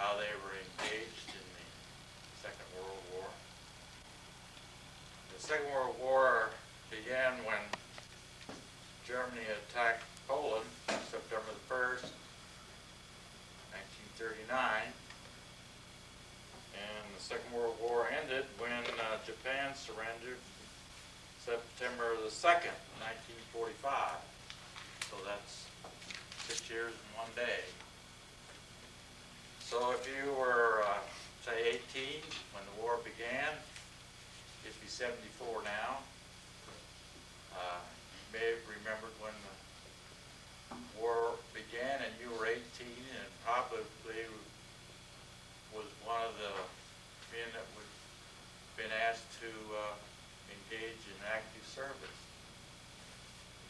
how they were engaged in the Second World War. The Second World War began when Germany attacked Poland September the 1st, 1939. And the Second World War ended when Japan surrendered September the 2nd, 1945. So that's 6 years and 1 day. So if you were, say, 18 when the war began, you'd be 74 now. You may have remembered when the war began and you were 18 and probably was one of the men that would have been asked to engage in active service.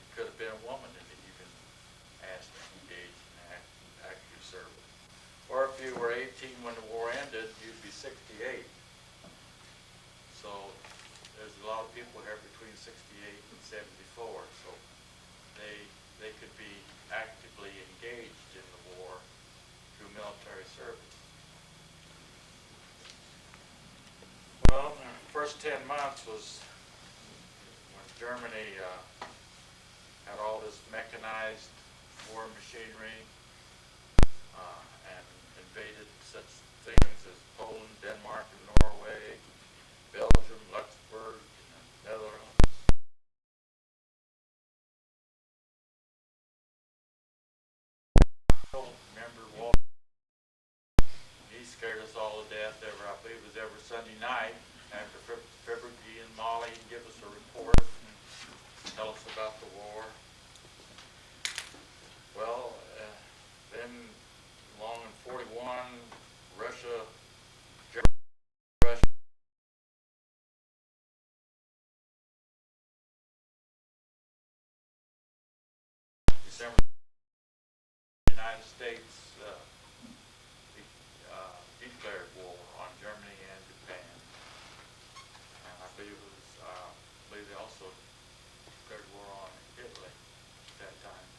You could have been a woman and even asked to engage in active service. Or if you were 18 when the war ended, you'd be 68. So there's a lot of people here between 68 and 74. So they could be actively engaged in the war through military service. Well, the first 10 months was when Germany had all this mechanized war machinery and invaded such things as Poland, Denmark, and Norway, Belgium, Luxembourg, and the Netherlands. Remember Walter? He scared us all to death I believe it was every Sunday night after February and Molly give us a report and tell us about the war. Well, then along in 41, Russia, December, the United States declared war on Germany and Japan. And I believe they also declared war on Italy at that time.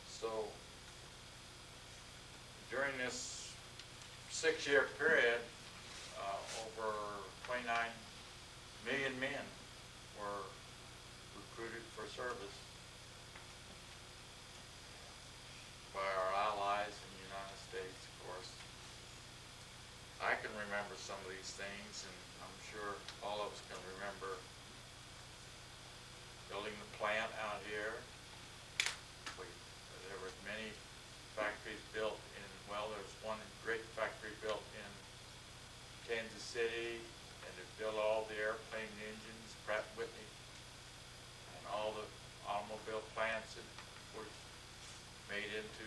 So during this 6-year period, over 29 million men were recruited for service by our allies in the United States, of course. I can remember some of these things, and I'm sure all of us can remember building the plant out here. There were many factories built in, well, there's one great factory built in Kansas City, and it built all the airplane engines, Pratt & Whitney, and all the automobile plants that were made into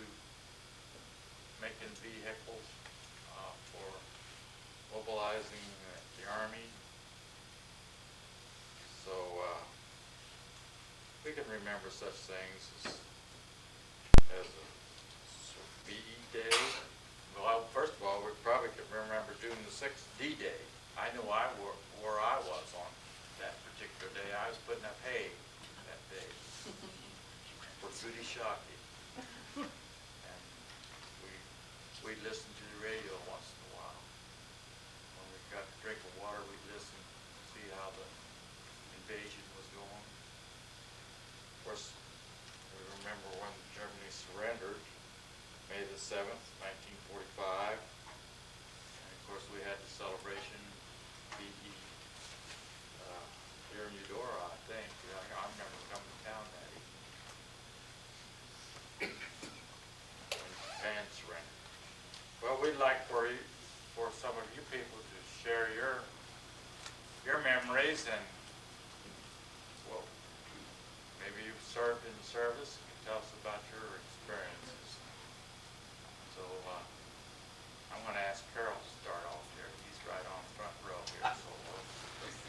making vehicles for mobilizing the Army. So we can remember such things as a VE Day. Well, first of all, we probably could remember doing the 6th D-Day. I know where I was on that particular day. I was putting up hay that day for Goody Shockey. And we'd listen to the radio once in a while. When we got a drink of water, we'd listen to see how the invasion was going. Of course, we remember when Germany surrendered, May the 7th, 1945. And of course, we had the celebration VE here in Eudora, I think. I remember coming to town that evening when Japan surrendered. Well, we'd like for some of you people to share your memories, and well, maybe you've served in the service. You can tell us about your experiences. So I'm going to ask Carrol to start off here. He's right on the front row here, so let's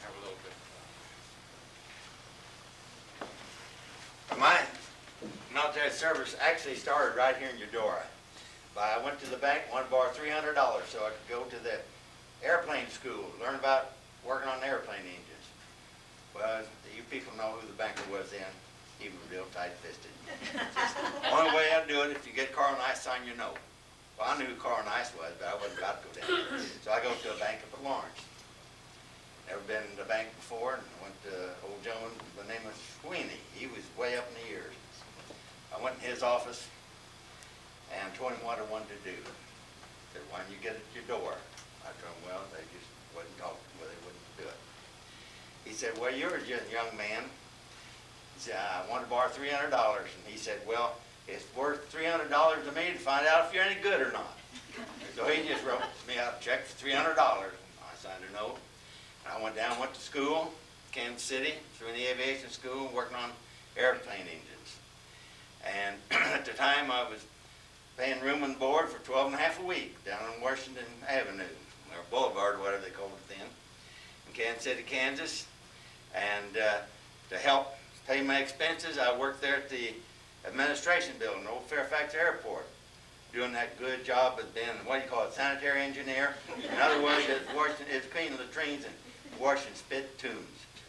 have a little bit of fun. My military service actually started right here in Eudora. I went to the bank, wanted to borrow $300 so I could go to the airplane school, learn about working on airplane engines. Well, you people know who the banker was then. He was real tight-fisted. Only way I'd do it if you get Carl Nice on your note. Well, I knew who Carl Nice was, but I wasn't about to go down there. So I go to a bank up at Lawrence. Never been in the bank before, and I went to old gentleman by the name of Sweeney. He was way up in the years. I went in his office and told him what I wanted to do. He said, why don't you get at your door? I told him, well, they just wouldn't talk, well, they wouldn't do it. He said, well, you're a young man. He said, I want to borrow $300. And he said, well, it's worth $300 to me to find out if you're any good or not. So he just wrote me out a check for $300. I signed a note. I went down, went to school, Kansas City, through the aviation school, working on airplane engines. And at the time, I was paying room and board for $12.50 a week down on Washington Avenue, or Boulevard, or whatever they called it then, in Kansas City, Kansas. And to help pay my expenses, I worked there at the administration building, Old Fairfax Airport, doing that good job of being, what do you call it, sanitary engineer. In other words, it's cleaning latrines and washing spit tombs.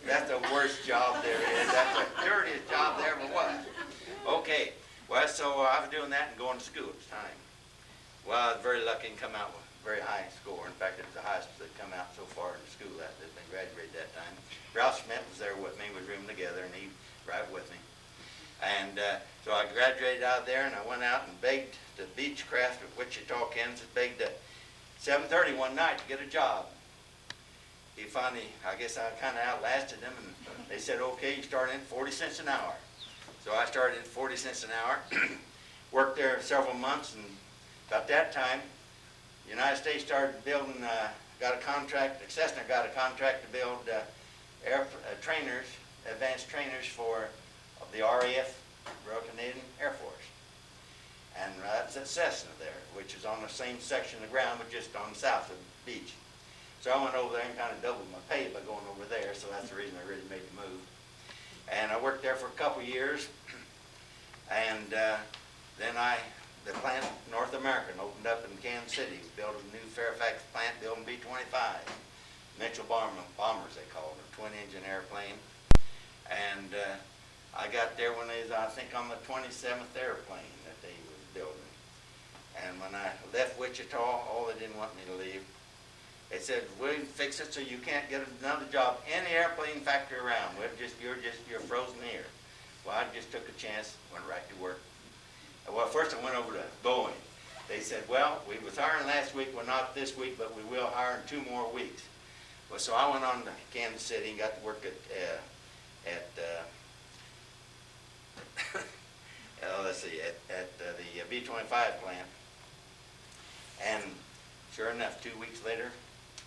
That's the worst job there is. That's the dirtiest job there ever was. Okay, well, so I was doing that and going to school at the time. Well, I was very lucky and come out with a very high score. In fact, it was the highest that come out so far in the school that had been graduated that time. Ralph Schmidt was there with me. We room together, and he'd drive with me. And so I graduated out of there, and I went out and begged the Beechcraft of Wichita, Kansas, begged at 7:30 one night to get a job. He finally, I guess I kind of outlasted them, and they said, okay, you start in 40 cents an hour. So I started at 40 cents an hour, worked there several months, and about that time, the United States started building, got a contract, Cessna got a contract to build trainers, advanced trainers for the RAF, Royal Canadian Air Force. And that's at Cessna there, which is on the same section of ground, but just on the south of the beach. So I went over there and kind of doubled my pay by going over there, so that's the reason I really made the move. And I worked there for a couple years, and then the plant North American opened up in Kansas City, built a new Fairfax plant, building B-25, Mitchell bombers they called them, twin-engine airplane. And I got there when they was, I think, on the 27th airplane that they was building. And when I left Wichita, they didn't want me to leave. They said, we'll fix it so you can't get another job in the airplane factory around. You're frozen here. Well, I just took a chance, went right to work. Well, first I went over to Boeing. They said, well, we was hiring last week, well, not this week, but we will hire in 2 more weeks. Well, so I went on to Kansas City and got to work at the B-25 plant. And sure enough, 2 weeks later,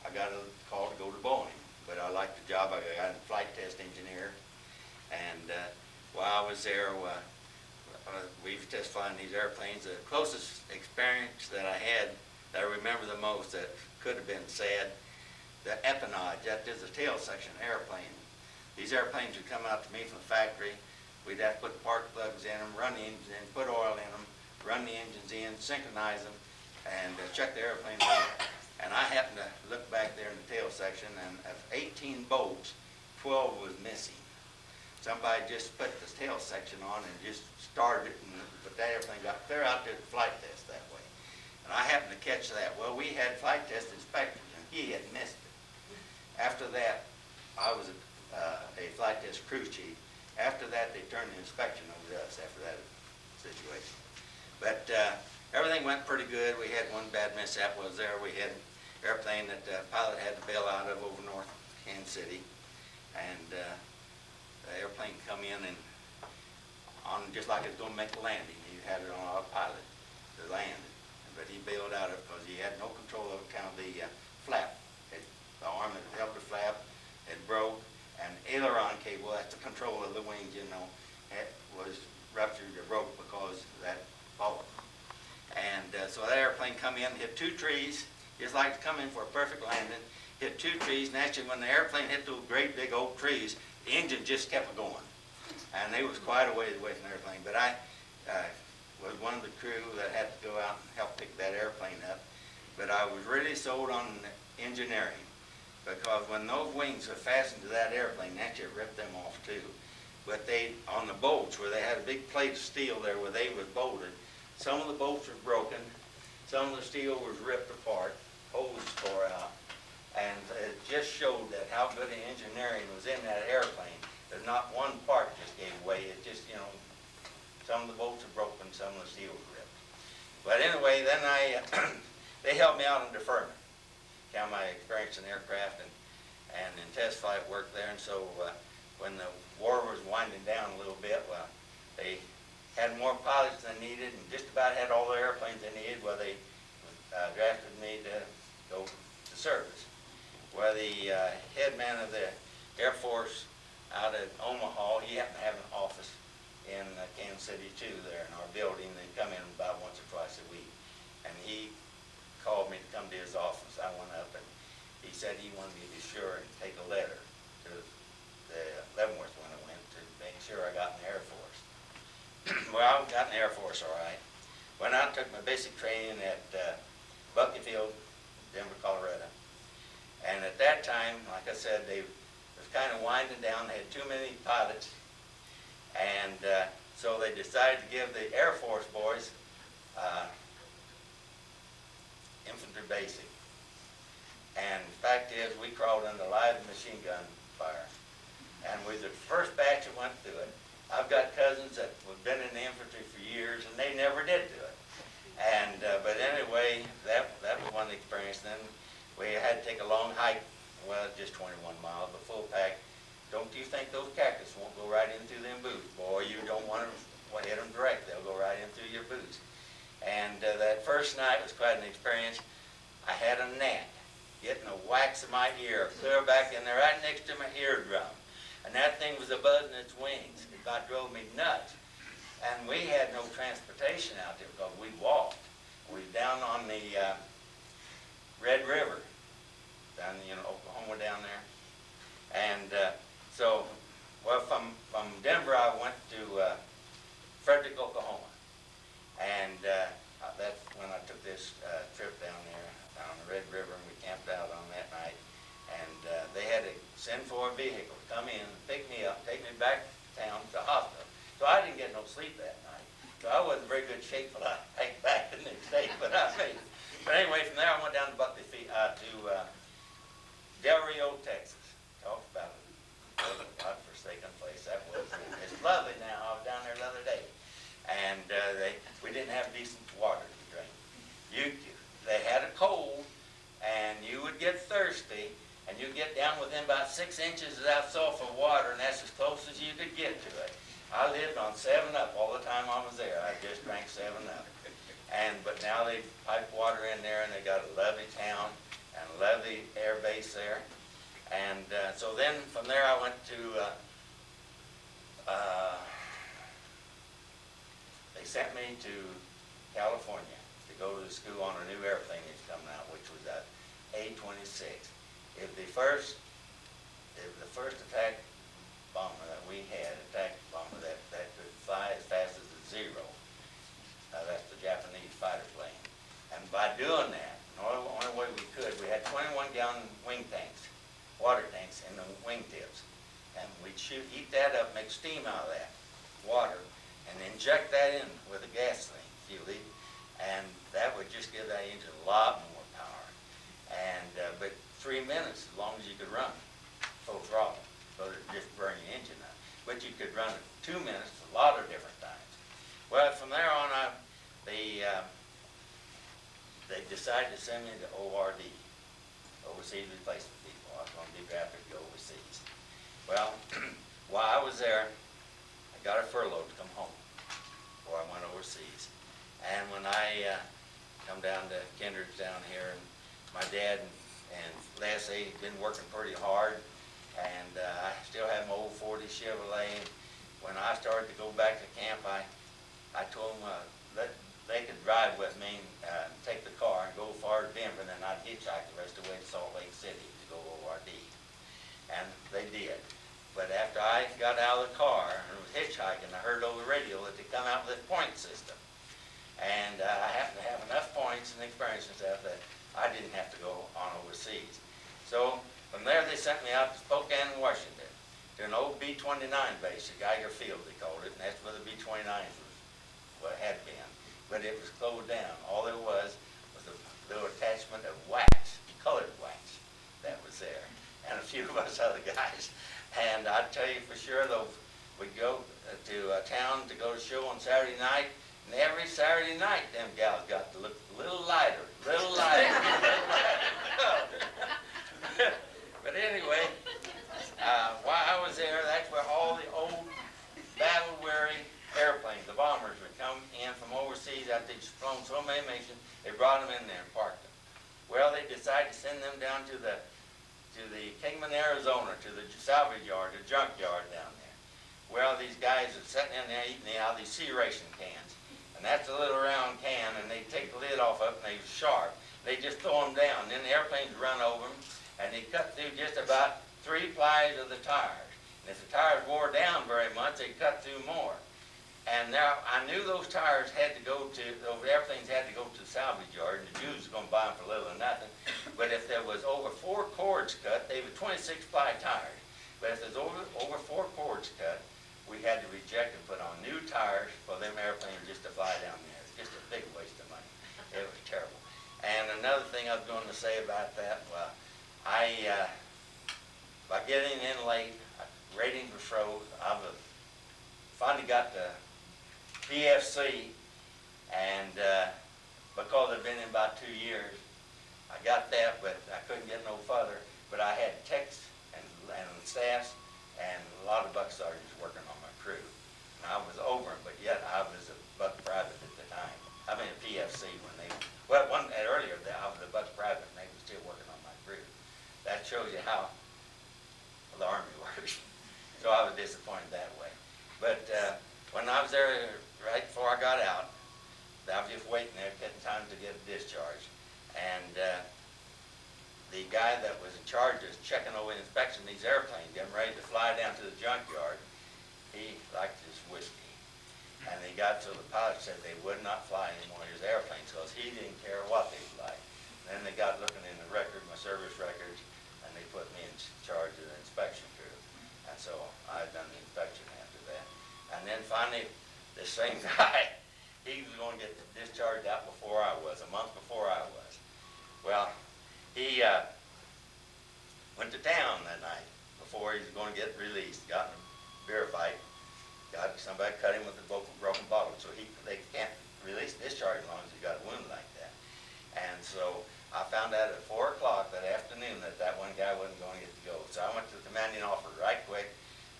I got a call to go to Boeing. But I liked the job. I got a flight test engineer. And while I was there, we were test flying these airplanes. The closest experience that I had, that I remember the most, that could have been sad, the empennage, that is the tail section airplane. These airplanes would come out to me from the factory. We'd have to put spark plugs in them, run the engines in, put oil in them, run the engines in, synchronize them, and check the airplane out. And I happened to look back there in the tail section, and of 18 bolts, 12 was missing. Somebody just put the tail section on and just started it, but that airplane got clear out there to flight test that way. And I happened to catch that. Well, we had flight test inspectors, and he had missed it. After that, I was a flight test crew chief. After that, they turned the inspection over to us after that situation. But everything went pretty good. We had one bad mishap was there. We had an airplane that the pilot had to bail out of over north Kansas City. And the airplane come in and on just like it was going to make a landing. He had it on autopilot to land. But he bailed out of it because he had no control of kind of the flap. The arm that held the flap had broke. And aileron cable, that's the control of the wings, you know, was ruptured or broke because of that fault. And so that airplane come in, hit 2 trees, just like to come in for a perfect landing, hit 2 trees, and actually when the airplane hit those great big oak trees, the engine just kept going. And they was quite a ways away from the airplane. But I was one of the crew that had to go out and help pick that airplane up. But I was really sold on engineering. Because when those wings are fastened to that airplane, that should rip them off too. but on the bolts where they had a big plate of steel there where they was bolted, some of the bolts were broken, some of the steel was ripped apart, holes tore out, and it just showed that how good the engineering was in that airplane. There's not one part just gave way. It just, some of the bolts were broken, some of the steel was ripped. But anyway, then they helped me out in deferment. Count my experience in aircraft and in test flight work there. And so when the war was winding down a little bit, well, they had more pilots than needed and just about had all the airplanes they needed. Well, they drafted me to go to service. Well, the head man of the Air Force out at Omaha, he happened to have an office in Kansas City too, there in our building. They come in about once or twice a week. And he called me to come to his office. I went up and he said he wanted me to be sure and take a letter to the Leavenworth when I went to make sure I got in the Air Force. Well, I got in the Air Force all right. Went out and took my basic training at Bucky Field, Denver, Colorado. And at that time, like I said, they was kind of winding down. They had too many pilots. And so they decided to give the Air Force boys infantry basic. And the fact is, we crawled under live machine gun fire. And we were the first batch that went through it. I've got cousins that have been in the infantry for years, and they never did do it. And but anyway, that was one experience. Then we had to take a long hike, well, just 21 miles, but full pack. Don't you think those cactus won't go right in through them boots? Boy, you don't want to hit them direct. They'll go right in through your boots. And that first night was quite an experience. I had a gnat getting a wax of my ear, clear back in there, right next to my eardrum. And that thing was a-buzzing its wings. It about drove me nuts. And we had no transportation out there because we walked. We was down on the Red River, down Oklahoma down there. And so, well, from Denver I went to Frederick, Oklahoma. And that's when I took this trip down there on the Red River, and we camped out on that night. And they had to send for a vehicle to come in and pick me up, take me back to town to the hospital. So I didn't get no sleep that night. So I wasn't in very good shape till I came back the next day, but I made it. But anyway, from there I went down to Del Rio, Texas. Talk about a godforsaken place that was. It's lovely now. I was down there the other day. And we didn't have decent water to drink. They had a cold, and you would get thirsty, and you'd get down within about 6 inches of that sulfur water, and that's as close as you could get to it. I lived on 7-Up all the time I was there. I just drank 7-Up. But now they pipe water in there, and they got a lovely town and a lovely air base there. And so then from there I went to they sent me to California to go to the school on a new airplane that's coming out, which was a A-26. It was the first attack bomber that we had, attack bomber that could fly as fast as a Zero. That's the Japanese fighter plane. And by doing that, the only way we could, we had 21-gallon wing tanks, water tanks in the wingtips. And we'd heat that up, make steam out of that water, and inject that in with a gas fuel, and that would just give that engine a lot more power. And but 3 minutes, as long as you could run full throttle, so it just burn your engine up. But you could run it 2 minutes a lot of different times. Well, from there on, they decided to send me to ORD, Overseas Replacement People. I was going to be drafted to go overseas. Well, while I was there, I got a furlough to come home before I went overseas. And when I come down to Kendrick's down here, and my dad and Les had been working pretty hard, and I still had my old 40 Chevrolet. When I started to go back to camp, I told them that they could ride with me and take the car and go far to Denver, and then I'd hitchhike the rest of the way to Salt Lake City to go ORD. And they did. But after I got out of the car and was hitchhiking, I heard over the radio that they come out with this point system. And I happened to have enough points and experience and stuff that I didn't have to go on overseas. So from there they sent me out to Spokane, Washington. to an old B-29 base, at Geiger Field they called it, and that's where the B-29s was, what had been. But it was closed down. All there was a little attachment of wax, colored wax, that was there, and a few of us other guys. And I tell you for sure, though, we'd go to town to go to show on Saturday night, and every Saturday night, them gals got to look a little lighter, little lighter, little lighter. But anyway, while I was there, that's where all the old battle-weary airplanes, the bombers, would come in from overseas after they'd flown so many missions. They brought them in there and parked them. Well, they decided to send them down to the Kingman, Arizona, to the salvage yard, the junk yard down there. Well, these guys are sitting in there eating out of these sea ration cans. And that's a little round can, and they take the lid off of it, and they're sharp. They just throw them down. Then the airplanes run over them, and they cut through just about 3 plies of the tires. And if the tires wore down very much, they cut through more. And now, I knew those tires had to go to, those airplanes had to go to the salvage yard, and the Jews were going to buy them for little or nothing. But if there was over 4 cords cut, they were 26-ply tires. But if there's over 4 cords cut, we had to reject and put on new tires for them airplanes just to fly down there. It's just a big waste of money. It was terrible. And another thing I was going to say about that, well, by getting in late, ratings were froze. I finally got the PFC, and because I'd been in about 2 years, I got that, but I couldn't get no further. But I had techs and staffs and a lot of buck sergeants working on my crew. And I was over, but yet I was a buck private at the time. I mean a PFC when they, well, earlier I was a buck private and they were still working on my crew. That shows you how the Army works. So I was disappointed that way. But when I was there right before I got out, I was just waiting there, getting time to get discharged. And the guy that was in charge of checking over the inspection of these airplanes, getting ready to fly down to the junkyard, he liked his whiskey. And they got to the pilot said they would not fly any more of his airplanes because he didn't care what they fly. Then they got looking in the record, my service records, and they put me in charge of the inspection crew. And so I done the inspection after that. And then finally, this same guy, he was going to get discharged out before I was, a month before I was. Well, he went to town that night before he was going to get released. Got in a beer fight. Got somebody cut him with a broken bottle, so they can't release discharge as long as he got a wound like that. And so I found out at 4 o'clock that afternoon that one guy wasn't going to get to go. So I went to the commanding officer right quick.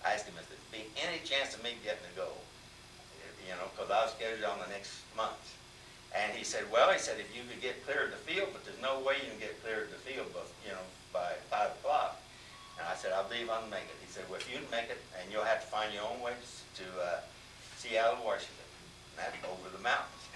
I asked him if there'd be any chance of me getting to go, you know, because I was scheduled on the next month. And he said, well, he said, if you could get cleared of the field, but there's no way you can get cleared of the field, but, you know, by 5 o'clock. And I said, I believe I can make it. He said, well, if you can make it, and you'll have to find your own way to Seattle, Washington, and that's over the mountains.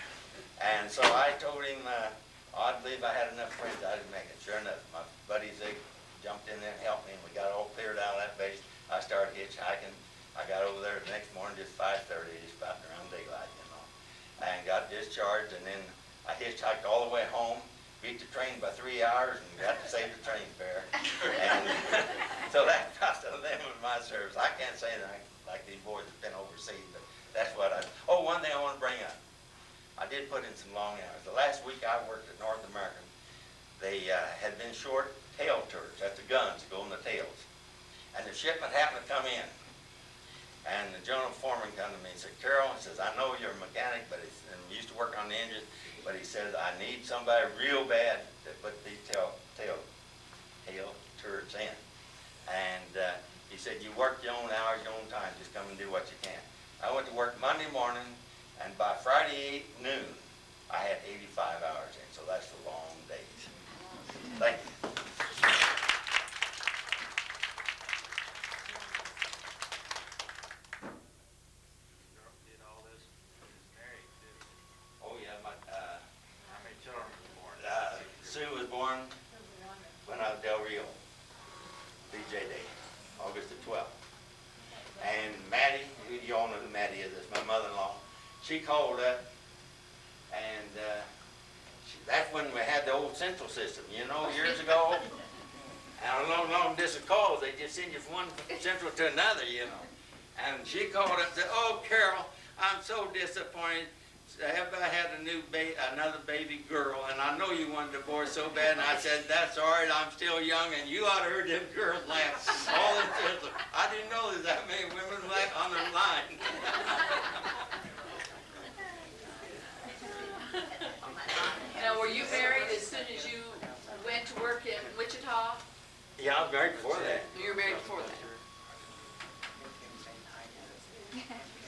And so I told him, I believe I had enough friends I could make it. Sure enough, my buddies, they jumped in there and helped me, and we got all cleared out of that base. I started hitchhiking. I got over there the next morning, just 5:30, just about around daylight, you know, and got discharged. And then I hitchhiked all the way home, beat the train by 3 hours, and got to save the train fare. And so that's about the limit of my service. I can't say that like these boys have been overseas, but that's what I. Oh, one thing I want to bring up. I did put in some long hours. The last week I worked at North American, they had been short tail turrets. That's the guns that go in the tails. And the shipment happened to come in. And the general foreman come to me and said, Carrol, he says, I know you're a mechanic, but he's used to work on the engine, but he says, I need somebody real bad to put these tail turrets in. And he said, you work your own hours, your own time, just come and do what you can. I went to work Monday morning, and by Friday noon, I had 85 hours in, so that's the long days. Thank you. Sue was born when I was Del Rio, BJ Day, August the 12th. And Maddie, you all know who Maddie is, that's my mother-in-law. She called up, and that's when we had the old central system, you know, years ago. And on long distance calls, they just send you from one central to another, you know. And she called up and said, "Oh, Carol, I'm so disappointed. Have I had another baby girl? And I know you want a divorce so bad." And I said, "That's all right. I'm still young, and you ought to heard them girls laugh. All the children. I didn't know there's that many women laugh on their line." Now, were you married as soon as you went to work in Wichita? Yeah, I was married before that. You were married before that.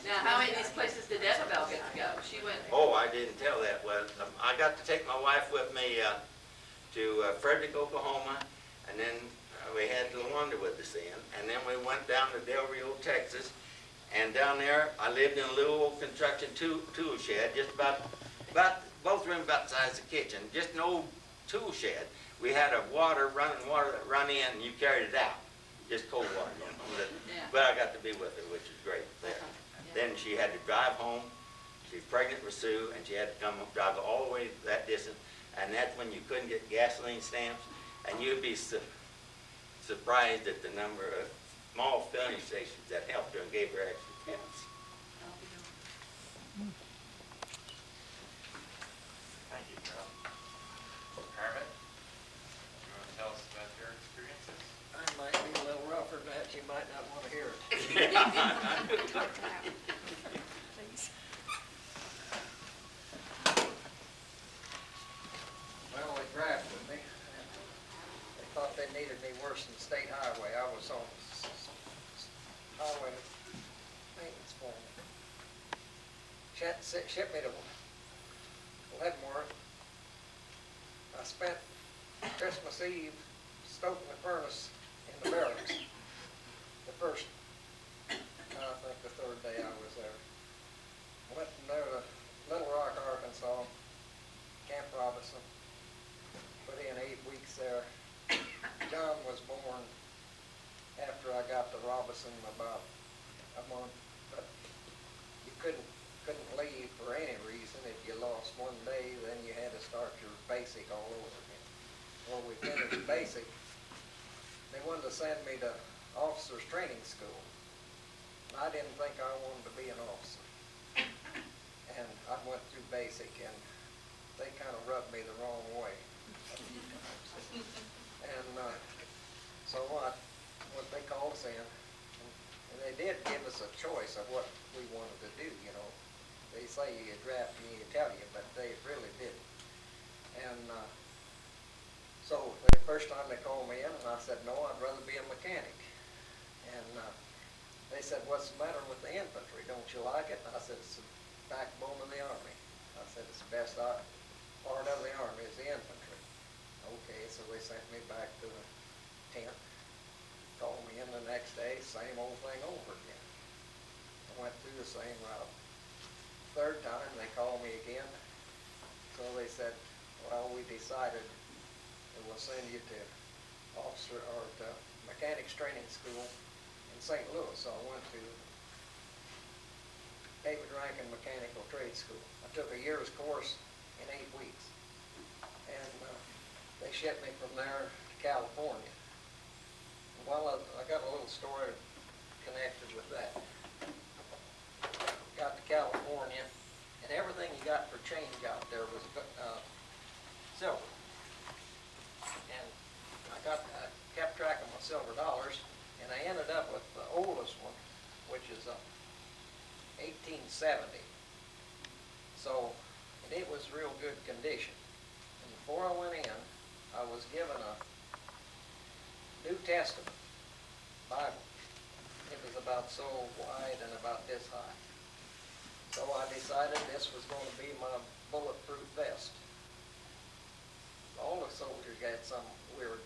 Now, how many of these places did Annabelle get to go? She went. Oh, I didn't tell that. Well, I got to take my wife with me to Frederick, Oklahoma, and then we had LaWanda with us then. And then we went down to Del Rio, Texas, and down there I lived in a little old construction tool shed, just about both rooms about the size of the kitchen, just an old tool shed. We had a running water that run in, and you carried it out, just cold water. You know, but I got to be with her, which was great there. Then she had to drive home. She was pregnant with Sue, and she had to drive all the way that distance. And that's when you couldn't get gasoline stamps. And you'd be surprised at the number of small filling stations that helped her and gave her extra stamps. Thank you, Carol. Kermit, you want to tell us about your experiences? I might be a little rougher than that, you might not want to hear it. Well, they drafted me. They thought they needed me worse than state highway. I was on highway maintenance foreman. Shipped me to Leavenworth. I spent Christmas Eve stoking the furnace in the barracks. The first, I think the third day I was there. Went from there to Little Rock, Arkansas, Camp Robinson. Put in 8 weeks there. John was born after I got to Robinson about a month, but you couldn't leave for any reason. If you lost one day, then you had to start your basic all over again. Well, we finished basic. They wanted to send me to officers training school. I didn't think I wanted to be an officer. And I went through basic, and they kind of rubbed me the wrong way a few times. And so they called us in, and they did give us a choice of what we wanted to do, you know. They say you draft and you tell you, but they really didn't. And so the first time they called me in, and I said, "No, I'd rather be a mechanic." And they said, "What's the matter with the infantry? Don't you like it?" And I said, "It's the backbone of the Army." I said, "It's the best part of the Army is the infantry." Okay, so they sent me back to the tent, called me in the next day, same old thing over again. I went through the same route. Third time, they called me again. So they said, "Well, we decided that we'll send you to officer or to mechanics training school in St. Louis." So I went to David Rankin Mechanical Trade School. I took a year's course in 8 weeks. And they shipped me from there to California. Well, I got a little story connected with that. Got to California, and everything you got for change out there was silver. And I kept track of my silver dollars, and I ended up with the oldest one, which is 1870. So, and it was real good condition. And before I went in, I was given a New Testament Bible. It was about so wide and about this high. So I decided this was going to be my bulletproof vest. All the soldiers had some weird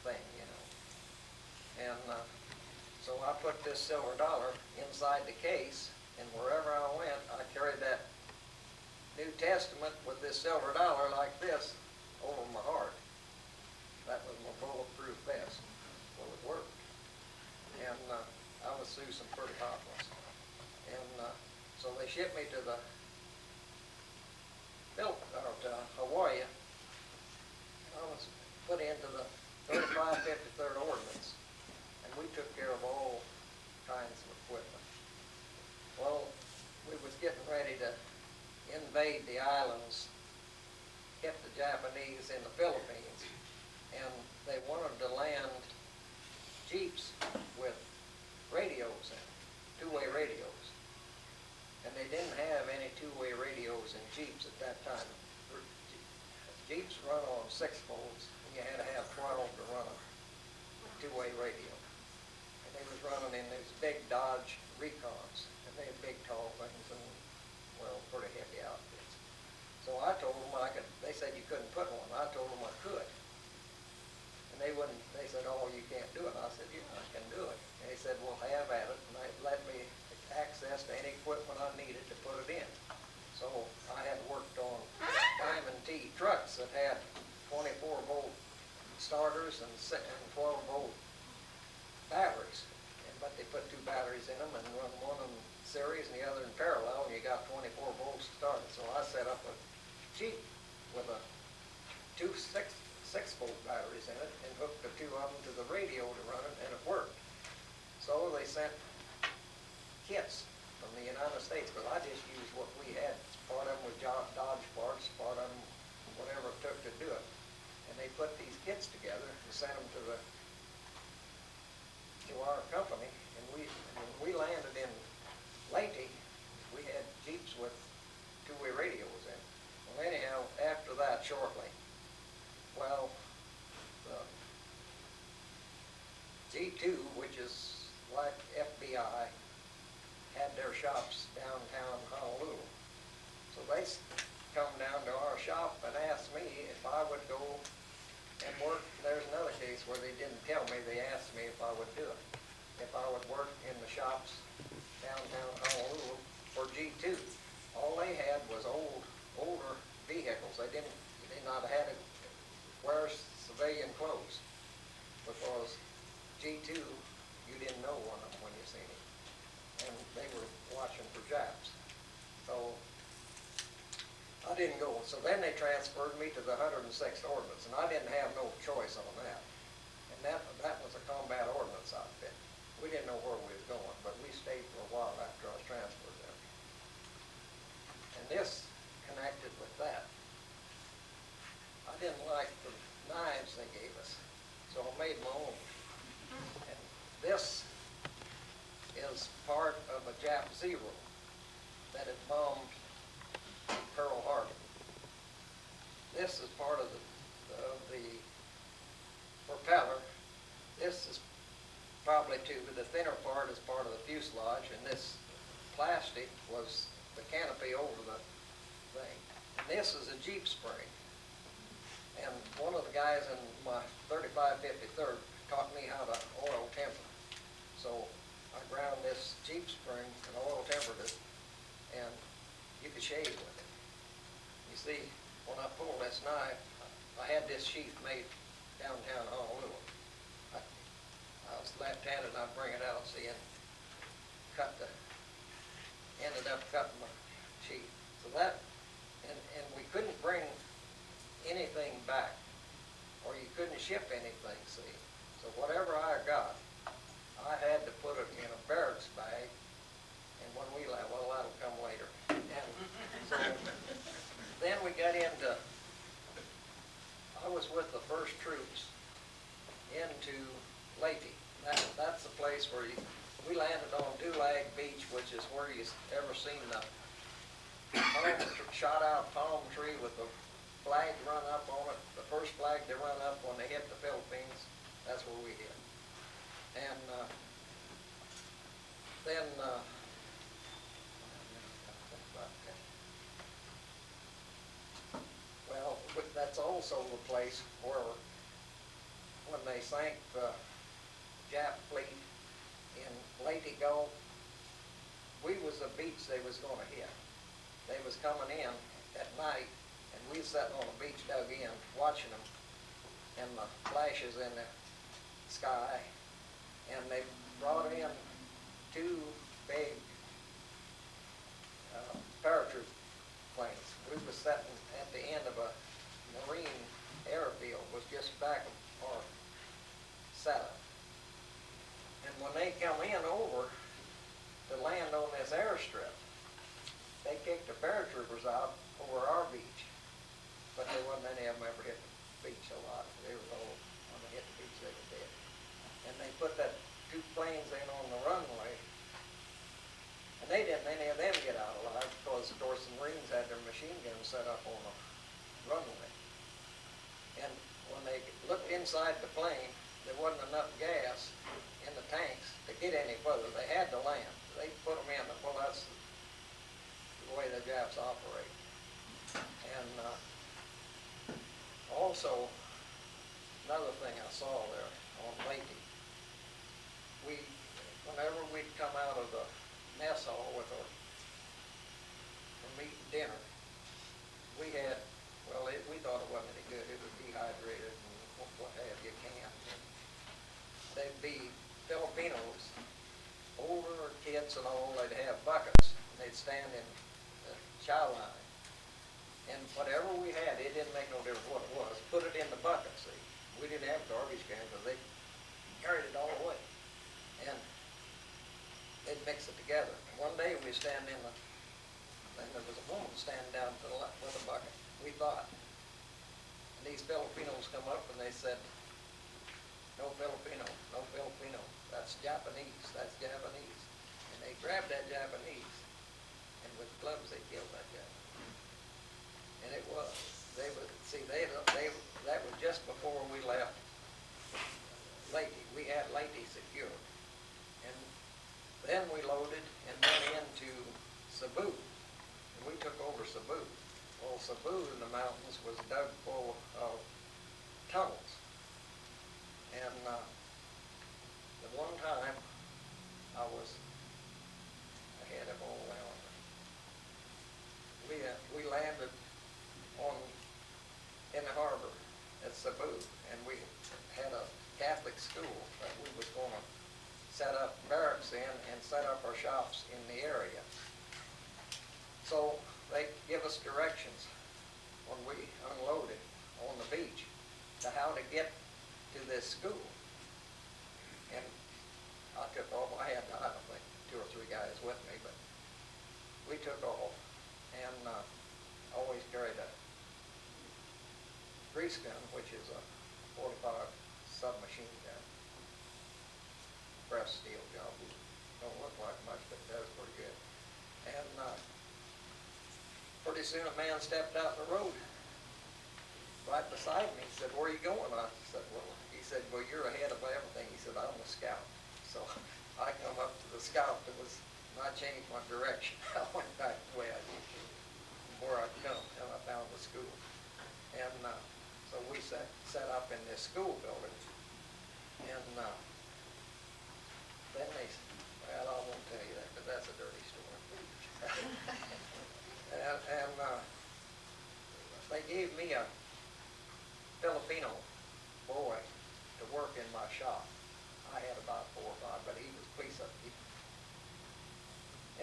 thing, you know. And so I put this silver dollar inside the case, and wherever I went, I carried that New Testament with this silver dollar like this over my heart. That was my bulletproof vest. Well, it worked. And I was through some pretty hot ones. And so they shipped me to Hawaii. I was put into the 35 35, 53rd ordinance, and we took care of all kinds of equipment. Well, we was getting ready to invade the islands, hit the Japanese in the Philippines, and they wanted to land Jeeps with radios in them, two-way radios. And they didn't have any two-way radios in Jeeps at that time. Jeeps run on 6-volts, and you had to have 12 to run a two-way radio. And they was running in these big Dodge Recons, and they had big tall things and, well, pretty heavy outfits. So I told them they said you couldn't put one. I told them I could. And they said, oh, you can't do it. And I said, yeah, I can do it. And they said, well, have at it. And they let me access to any equipment I needed to put it in. So I had worked on Diamond T trucks that had 24-volt starters and 12-volt batteries. But they put 2 batteries in them and run one in series and the other in parallel, and you got 24 volts started. So I set up a Jeep with a 2 6-volt batteries in it and hooked the 2 of them to the radio to run it, and it worked. So they sent kits from the United States, because I just used what we had. Part of them was Dodge parts, part of them whatever it took to do it. And they put these kits together and sent them to our company, and when we landed in Leyte, we had Jeeps with two-way radios in. Well, anyhow, after that, shortly, well, the G2, which is like FBI, had their shops downtown Honolulu. So they come down to our shop and asked me if I would go and work. There's another case where they didn't tell me. They asked me if I would do it. If I would work in the shops downtown Honolulu for G2. All they had was older vehicles. They did not have to wear civilian clothes, because G2, you didn't know one of them when you seen it. And they were watching for Japs. So I didn't go. So then they transferred me to the 106th Ordnance, and I didn't have no choice on that. And that was a combat ordnance outfit. We didn't know where we was going, but we stayed for a while after I was transferred there. And this connected with that. I didn't like the knives they gave us, so I made my own. And this is part of a Jap Zero that had bombed Pearl Harbor. This is part of the propeller. This is probably but the thinner part is part of the fuselage, and this plastic was the canopy over the thing. And this is a Jeep spring. And one of the guys in my 3553rd taught me how to oil temper. So I ground this Jeep spring and oil tempered it, and you could shave with it. You see, when I pull this knife, I had this sheath made downtown Honolulu. I was left-handed, and I'd bring it out, see, and ended up cutting my sheath. So that, and we couldn't bring anything back, or you couldn't ship anything, see. So whatever I got, I had to put it in a barracks bag, and when we left, well, that'll come later. And so then we got into, I was with the first troops into Leyte. That's the place where we landed on Dulag Beach, which is where you ever seen the shot out palm tree with the flag run up on it. The first flag to run up when they hit the Philippines, that's where we hit. And then well, that's also the place where when they sank the Jap fleet in Leyte Gulf, we was the beach they was going to hit. They was coming in at night, and we was sitting on the beach dug in, watching them, and the flashes in the sky, and they brought in 2 big paratroop planes. We was sitting at the end of a Marine airfield, was just back of our in over to land on this airstrip. They kicked the paratroopers out over our beach, but there wasn't any of them ever hit the beach a lot. They were all, when they hit the beach, they were dead. And they put that 2 planes in on the runway, and they didn't any of them get out alive because, of course, the Marines had their machine guns set up on the runway. And when they looked inside the plane, there wasn't enough gas in the tanks to get any further. They had to land. They put them in. Well, that's the way the Japs operate. And also, another thing I saw there on Lakey, whenever we'd come out of the mess hall with our meat and dinner, we had, well, we thought it wasn't any good. It was dehydrated and what have you, canned. They'd be Filipinos, older kids and all, they'd have buckets. And they'd stand in the chow line. And whatever we had, it didn't make no difference what it was, put it in the bucket, see. We didn't have garbage cans, but they carried it all away. And they'd mix it together. One day we stand in the, and there was a woman standing down to the left with a bucket. We thought. And these Filipinos come up and they said, no Filipino, no Filipino. That's Japanese, that's Japanese. And they grabbed that Japanese, and with gloves they killed that Japanese. And it was, they would, see, that was just before we left Lakey. We had Lakey secured. And then we loaded and went into Cebu. And we took over Cebu. Well, Cebu in the mountains was dug full of tunnels. And the one time I was ahead of all around. We landed in the harbor at Cebu, and we had a Catholic school that we was going to set up barracks in and set up our shops in the area. So they give us directions when we unloaded on the beach to how to get to this school. And I took off. I had, I don't think, 2 or 3 guys with me, but we took off and always carried a grease gun, which is a 45 submachine gun. Pressed steel job. Don't look like much, but it does pretty good. And pretty soon a man stepped out in the road right beside me. He said, "Where are you going?" I said, he said, "Well, you're ahead of everything." He said, "I'm a scout." So I come up to the scout and I changed my direction. I went back the way I did, where I'd come, and I found the school. And so we set up in this school building. And then they, well, I won't tell you that, but that's a dirty story. and they gave me a Filipino boy to work in my shop. I had about 4 or 5, but he was a piece of it.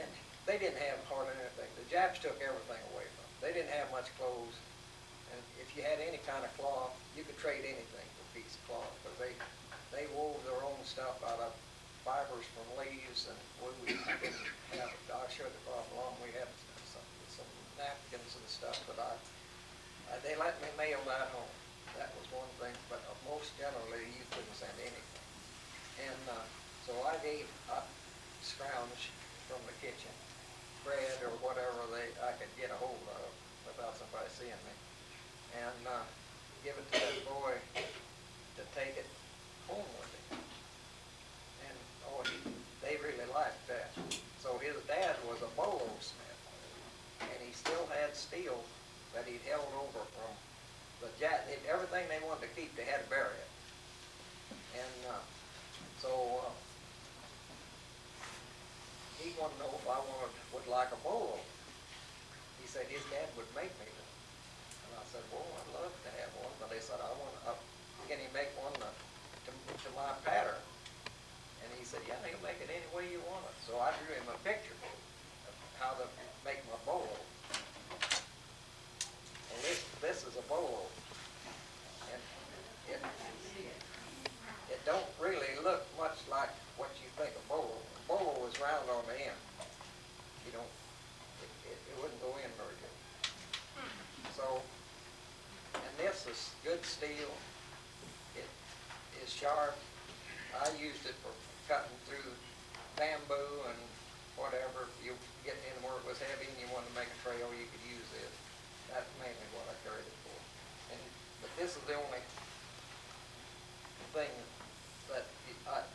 And they didn't have hardly anything. The Japs took everything away from them. They didn't have much clothes. And if you had any kind of cloth, you could trade anything for a piece of cloth, because they wove their own stuff out of fibers from leaves, and we didn't have, I showed the problem, we had some napkins and stuff, but they let me mail that home. That was one thing, but most generally you couldn't send anything. And so I gave up scrounge from the kitchen, bread or whatever I could get a hold of without somebody seeing me, and give it to this boy to take it home with him. And they really liked that. So his dad was a bolo smith, and he still had steel that he'd held over from the everything they wanted to keep, they had to bury it. And so he wanted to know if I would like a bolo. He said his dad would make me one. And I said, well, I'd love to have one, but they said, can he make one to my pattern? And he said, yeah, he'll make it any way you want it. So I drew him a picture of how to make my bolo. And this is a bolo. And it don't really look much like what you think a bolo this is good steel. It is sharp. I used it for cutting through bamboo and whatever. If you get anywhere it was heavy and you wanted to make a trail, you could use this. That's mainly what I carried it for. But this is the only thing that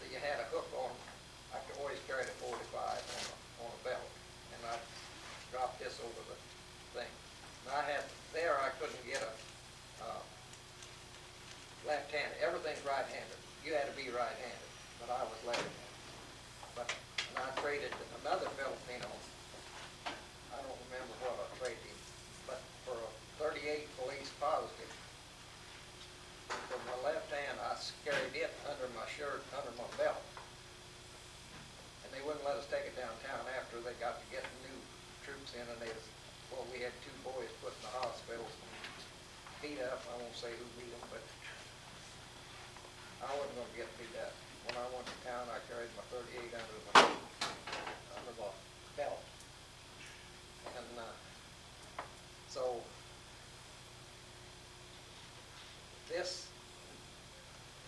you had a hook on. I could always carry the 45 on a belt, and I dropped this over the thing. And I couldn't get a left-handed. Everything's right-handed. You had to be right-handed, but I was left-handed. And I traded another Filipino. I don't remember what I traded him, but for a 38 police positive. With my left hand, I carried it under my shirt, under my belt. And they wouldn't let us take it downtown after they got to get new troops in, and we had 2 boys put in the hospital, beat up. I won't say who beat them, but I wasn't going to get beat up. When I went to town, I carried my 38 under my belt. And so this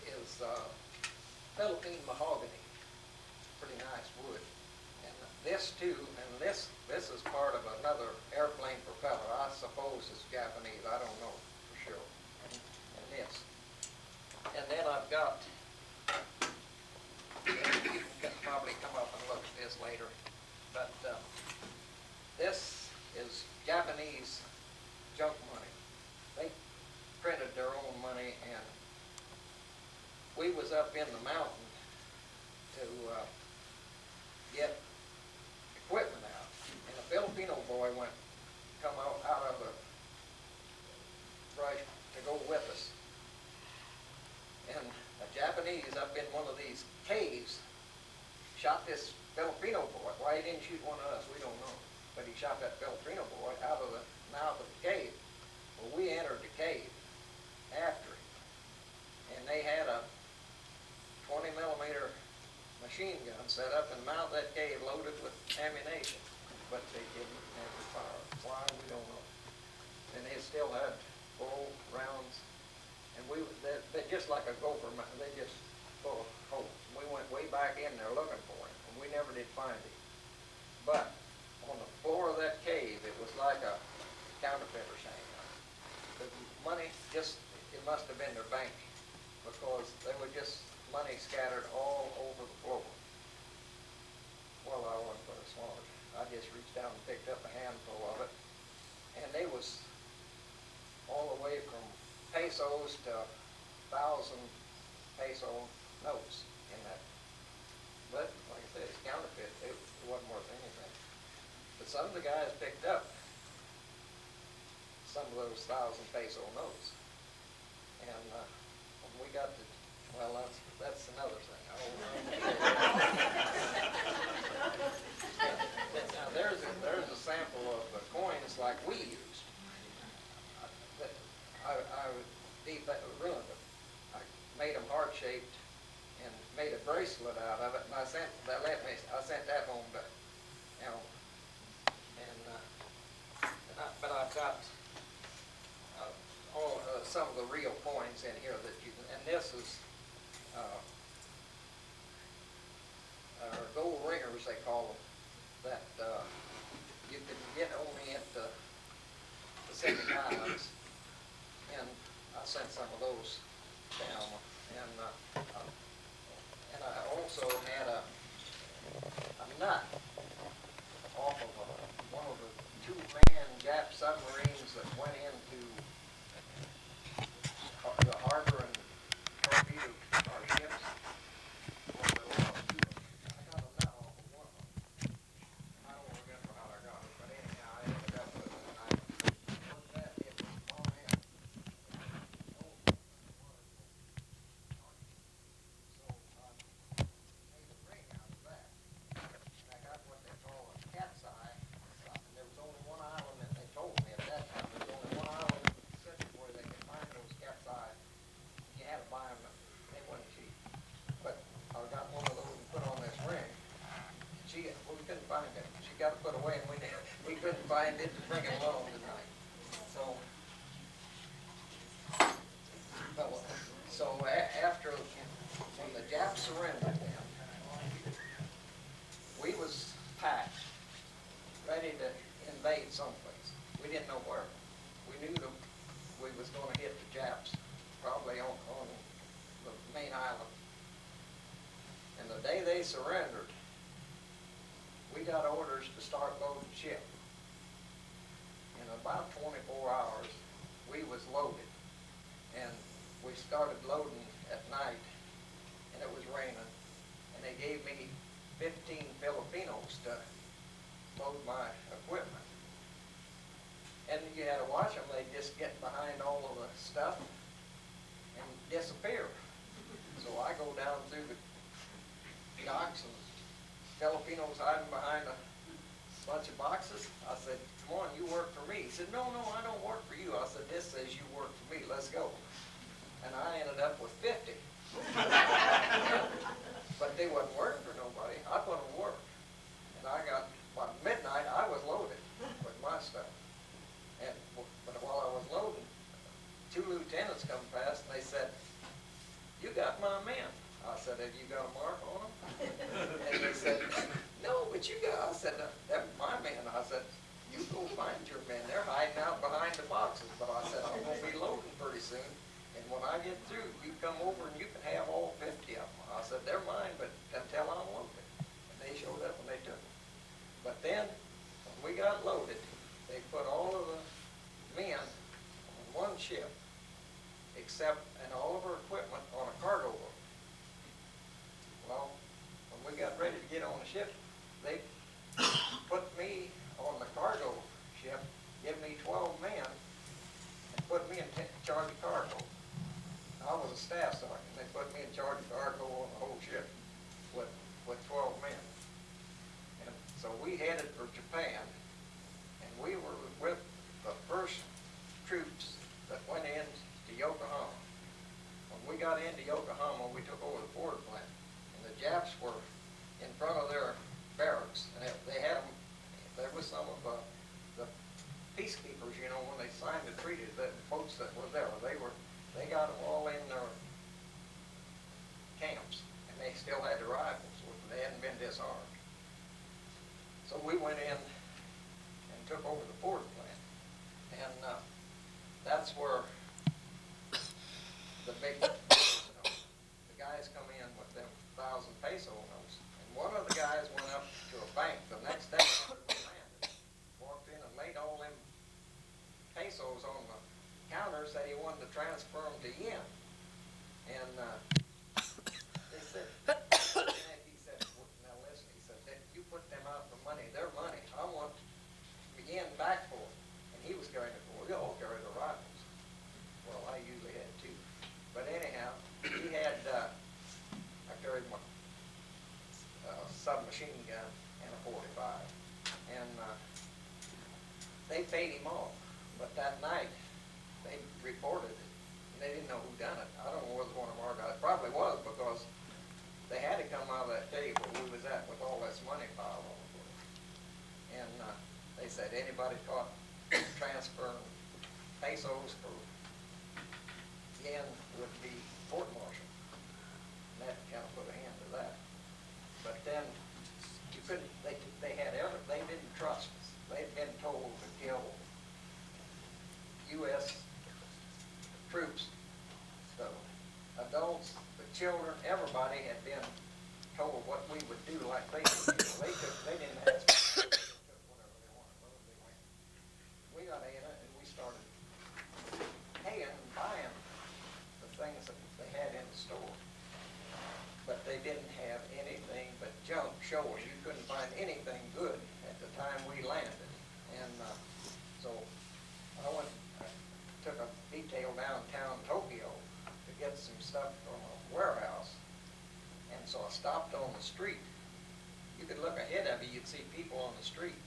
is Philippine mahogany, pretty nice wood. And this too, and this is part of another airplane propeller. I suppose it's Japanese. I don't know for sure. And this. And then I've got, you can probably come up and look at this later, but this is Japanese junk money. They printed their own money, and we was up in the mountain to get equipment out, and a Filipino boy come out of the brush to go with us. And a Japanese up in one of these caves shot this Filipino boy. Why he didn't shoot one of us, we don't know. But he shot that Filipino boy out of the mouth of the cave. Well, we entered the cave after him, and they had a 20mm machine gun set up in the mouth of that cave loaded with ammunition. But they didn't never fire. Why, we don't know. And they still had full rounds. And they just like a gopher, they just full of holes. We went way back in there looking for him, and we never did find him. But on the floor of that cave, it was like a counterfeiter saying, the money it must have been their bank, because they were just money scattered all over the floor. Well, I wasn't very smart. I just reached down and picked up a handful of it, and they was all the way from pesos to 1,000 peso notes in that. But like I said, it's counterfeit. It wasn't worth anything. But some of the guys picked up some of those 1,000 peso notes, and when we got to, well, that's another thing. I don't know. Now there's a sample of the coins like we used. I ruined them. I made them heart-shaped and made a bracelet out of it, and I sent that home to Elm. But I've got some of the real coins in here that you can, and this is gold ringers, they call them, that you can get only at the Pacific Islands. And I sent some of those down, and I also had a nut off of one of the 2-man Jap submarines that went into the harbor and torpedoed our ships. Well, there were 2 of them. I got a nut off of one of them. I don't remember how I got it, but anyhow, I ended up with it, and I worked that in long end. So I made a ring out of that. And I got what they call a cat's eye. And there was only one island that they told me at that time. There was only one island in the Pacific where they could find those cat's eyes. You had to buy them. They weren't cheap. But I got one of those and put on this ring. We couldn't find it. She got it put away, and we couldn't find it to bring it along tonight. So Well, so after, when the Japs surrendered then, we was packed, ready to invade someplace. We didn't know where. We knew that we was gonna hit the Japs, probably on the main island. And the day they surrendered, we got orders to start loading ship. In about 24 hours, we was loaded. And we started loading at night, and it was raining. And they gave me 15 Filipinos to load my equipment. And you had to watch them. They'd just get behind all of the stuff and disappear. So I go down through the docks and Filipinos hiding behind a bunch of boxes. I said, come on, you work for me. He said, no, I don't work for you. I said, this says you work for me, let's go. And I ended up with 50. But they wasn't working for nobody. I put them to work. And I got, by midnight, I was loaded with my stuff. And but while I was loading, 2 lieutenants come past and they said, you got my men. I said, have you got a mark on them? And they said, no, but you got, I said, they're my men. I said, you go find your men. They're hiding out behind the boxes. But I said, I'm going to be loading pretty soon. And when I get through, you come over and you can have all 50 of them. I said, they're mine, but until I'm loaded. And they showed up and they took them. But then, when we got loaded, they put all of the men on one ship, except, and all of our equipment on a cargo boat. Well, when we got ready to get on the ship, they put me on the cargo ship, give me 12 men, and put me in charge of cargo. I was a staff sergeant. They put me in charge of cargo on the whole ship with 12 men. And so we headed for Japan, and we were with the first troops that went into Yokohama. When we got into Yokohama, we took over the border plant. The Japs were in front of their barracks, and they had them, there was some of the peacekeepers, you know, when they signed the treaty, the folks that were there, they got them all in their camps, and they still had the rifles, they hadn't been disarmed. So we went in and took over the border plant, and that's where the big, the guys come in with them 1,000 peso notes. And one of the guys went up to a bank the next day after we landed, walked in and laid all them pesos on the counter, said he wanted to transfer them to yen. And they said, he said, now listen, he said, you put them out for money, they're money. I want the yen back for them. And he was carrying it for, we all carry the rifles. Well, I usually had 2. But anyhow, he had, I carried my submachine gun and a .45, and they paid him off. But that night, they reported it, and they didn't know who done it. I don't know whether it was one of our guys. Probably was, because they had to come out of that table we was at with all this money piled on the floor. And they said anybody caught transferring pesos for yen would be court-martialed. And that kind of put a hand to that. But then you couldn't, they didn't trust us. They'd been told to kill U.S. troops. The adults, the children, everybody had been told what we would do like they would do. They didn't ask us. They took whatever they wanted, wherever they went. We got in it and we started paying and buying the things that they had in the store. But they didn't have anything but junk showing. You couldn't find anything good at the time we landed. And so I took a detail downtown Tokyo to get some stuff from a warehouse. And so I stopped on the street. You could look ahead of you, you'd see people on the street.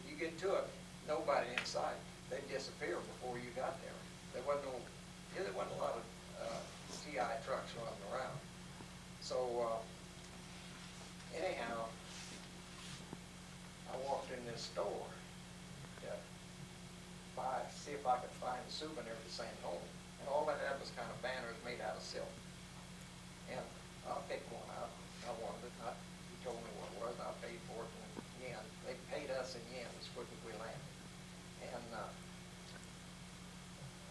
You get to it, nobody in sight. They'd disappear before you got there. There wasn't a lot of GI trucks running around. So anyhow, I walked in this store to see if I could find a souvenir to send home. And all I had was kind of banners made out of silk. And I picked one out. I wanted it. He told me what it was. I paid for it in yen. They paid us in yen as quick as we landed. And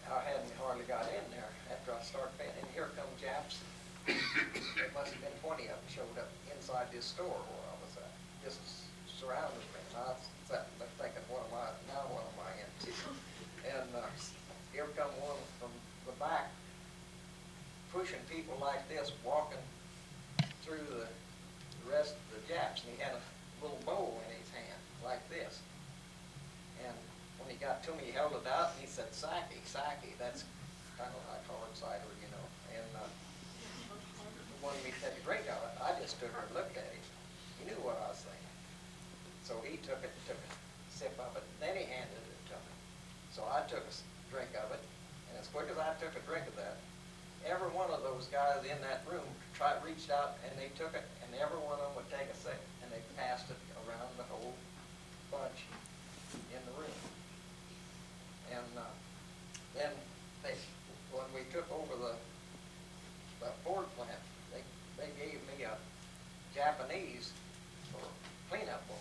I hadn't hardly got in there after I started paying. And here come Japs. There must have been 20 of them showed up inside this store where I was at. Just surrounded me. And I sat there thinking, what am I into? And here come one from the back, pushing people like this, walking through the rest of the Japs, and he had a little bowl in his hand, like this. And when he got to me, he held it out, and he said, "Sake, sake." That's kind of like hard cider, you know. And he wanted me to take a drink of it. I just stood there and looked at him. He knew what I was thinking. So he took a sip of it, and then he handed it to me. So I took a drink of it, and as quick as I took a drink of that, every one of those guys in that room reached out and they took it, and every one of them would take a sip, and they passed it around the whole bunch in the room. And then when we took over the Ford plant, they gave me a Japanese for cleanup boy.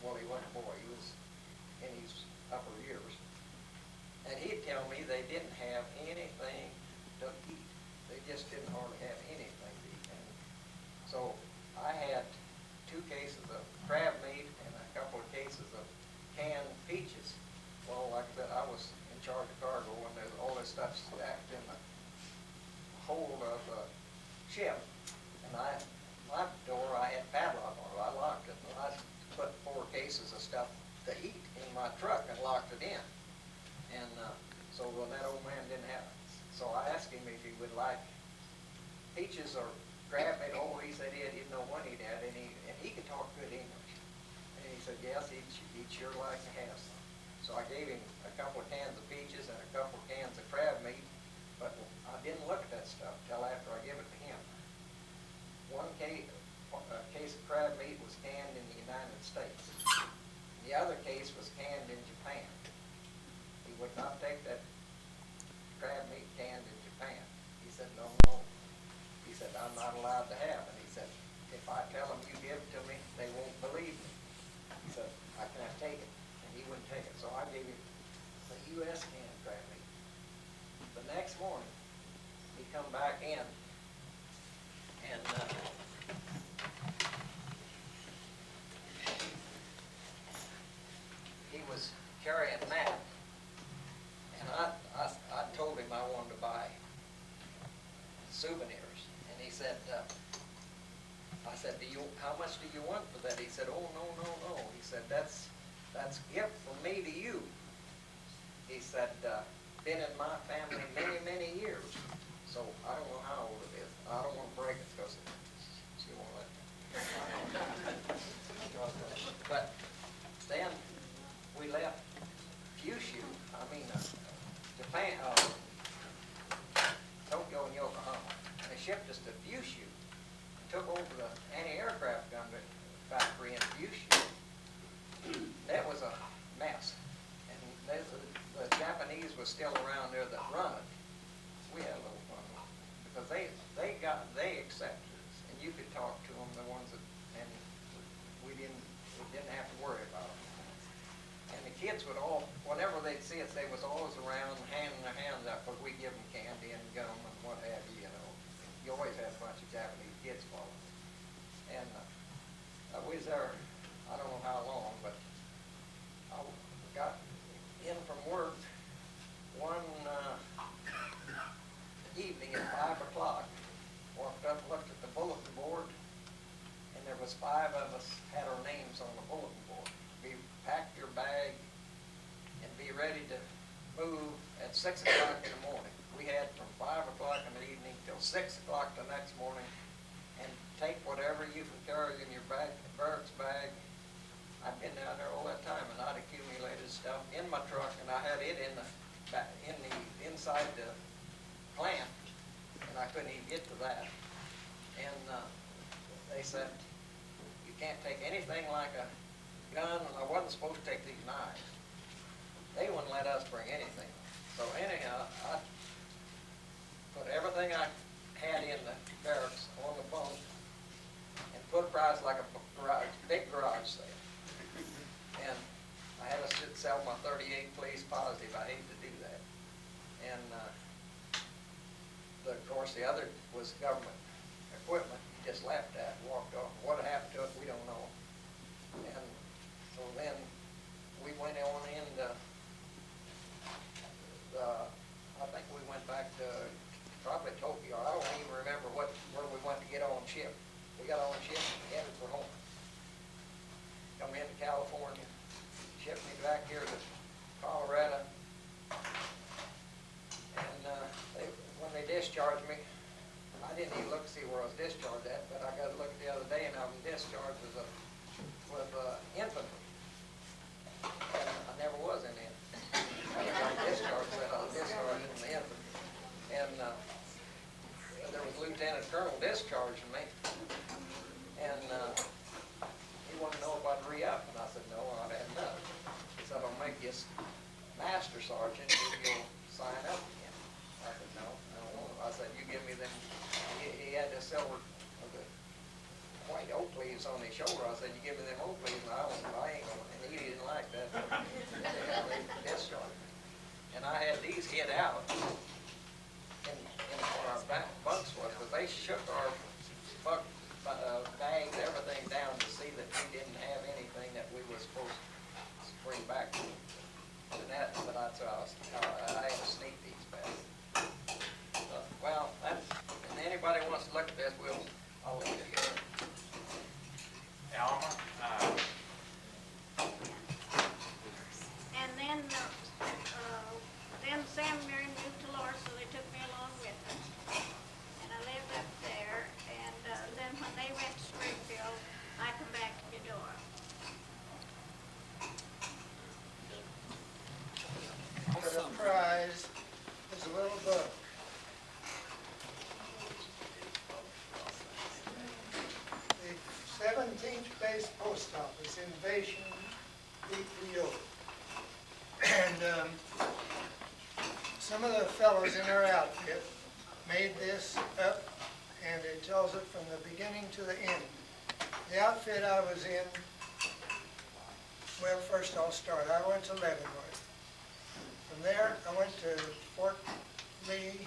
He wasn't a boy, he was in his upper years. And he'd tell me they didn't have anything to eat. They just didn't hardly have anything to eat. And so I had 2 cases of crab meat and a couple of cases of canned peaches. Well, like I said, I was in charge of cargo when there's all this stuff stacked in the hold of the ship. And my door, I had padlock on it. I locked it. And I put 4 cases of stuff to eat in my truck and locked it in. And so when that old man didn't have it. So I asked him if he would like peaches or crab meat. Oh, he said he didn't know what he'd had, and he could talk good English. And he said, yes, he'd sure like to have some. So I gave him a couple of cans of peaches and a couple of cans of crab meat, but I didn't look at that stuff till after I gave it to him. A case of crab meat was canned in the United States. The other case was canned in Japan. He would not take that crab meat canned in Japan. He said, no. He said, I'm not allowed to have it. He said, if I tell them you give it to me, they won't believe me. He said, I can't take it. And he wouldn't take it. So I gave him the U.S. canned crab meat. The next morning, he come back in, and he was carrying a map. And I told him I wanted to buy souvenirs. And he said, I said, how much do you want for that? He said, oh, no. He said, that's gift from me to you. He said, been in my family many years. So I don't know how old it is. I don't want to break it because she won't let me. But then we left Japan, Tokyo and Yokohama. And they shipped us to Kyushu and took over the anti-aircraft gun factory in Kyushu. That was a mess. And the Japanese was still around there that run it. We had a little fun because they accepted us, and you could talk to them, the ones that, and we didn't have to worry about them. And the kids would all, whenever they'd see us, they was always around handing their hands out because we give them candy and gum and what have you, you know. You always had a bunch of Japanese kids following. And we was there, I don't know how long, but I got in from work one evening at 5 o'clock, walked up, looked at the bulletin board, and there was 5 of us had our names on the bulletin board. Pack your bag and be ready to move at 6 o'clock in the morning. We had from 5 o'clock in the evening till 6 o'clock the next morning, and take whatever you can carry in your barracks bag. I'd been down there all that time, and I'd accumulated stuff in my truck, and I had it inside the plant, and I couldn't even get to that. And they said, you can't take anything like a gun, and I wasn't supposed to take these knives. They wouldn't let us bring anything. So anyhow, I put everything I had in the barracks on the bunk and put a price like a garage, big garage sale. And I had to sell my 38 police positive. I hate to do that. And of course, the other was government equipment. He just laughed at and walked off. What happened to it, we don't know. And so then we went on into, I think we went back to probably Tokyo. I don't even remember where we went to get on ship. We got on ship and headed for home. Come into California, shipped me back here to Colorado. And when they discharged me, I didn't even look to see where I was discharged at, but I got to look the other day and I was discharged with infantry. And I never was in the infantry. I got discharged, but I was discharged from the infantry. And there was Lieutenant Colonel discharging me. And he wanted to know if I'd re-up, and I said, no, I'd had enough. He said, I'll make you master sergeant if you'll sign up again. I said, no, I don't want to. I said, you give me them. He had this silver with the white oak leaves on his shoulder. I said, you give me them oak leaves, and I ain't going to. And he didn't like that. Anyhow, they discharged me. And I had these hid out in where our bunks was, but they shook our bags, everything down to see that we didn't have anything that we were supposed to bring back. And that, but I had to sneak these back. Well, and anybody wants to look at this, I'll leave it here. Alma, And then Sam and Mary moved to Laura, so they took me along with them. And I lived up there, and then when they went to Springfield, I come back to Eudora. For the prize is a little book. The 17th Base Post Office Invasion BPO. And some of the fellows in our outfit made this up, and it tells it from the beginning to the end. The outfit I was in, well, first I'll start. I went to Leavenworth. From there, I went to Fort Lee,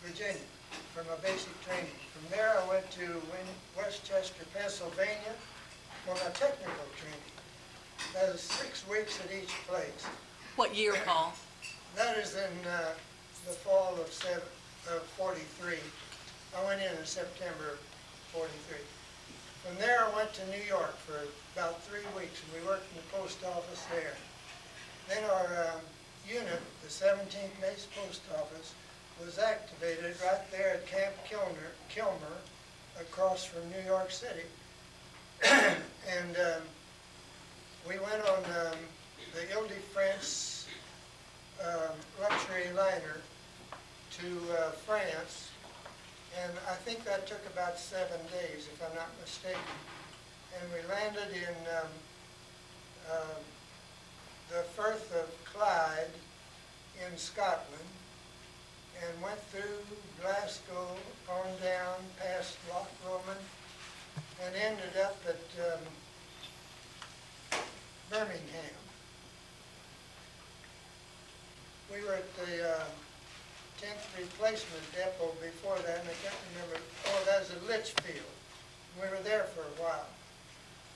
Virginia, for my basic training. From there, I went to Westchester, Pennsylvania, for my technical training. That is 6 weeks at each place. What year, Paul? That is in the fall of 43. I went in September 43. From there, I went to New York for about 3 weeks, and we worked in the post office there. Then our unit, the 17th Base Post Office, was activated right there at Camp Kilmer, across from New York City. And we went on the Ile-de-France luxury liner to France, and I think that took about 7 days, if I'm not mistaken. And we landed in the Firth of Clyde in Scotland, and went through Glasgow, on down past Loch Lomond, and ended up at Birmingham. We were at the 10th Replacement Depot before that, and I can't remember. Oh, that was at Litchfield. We were there for a while.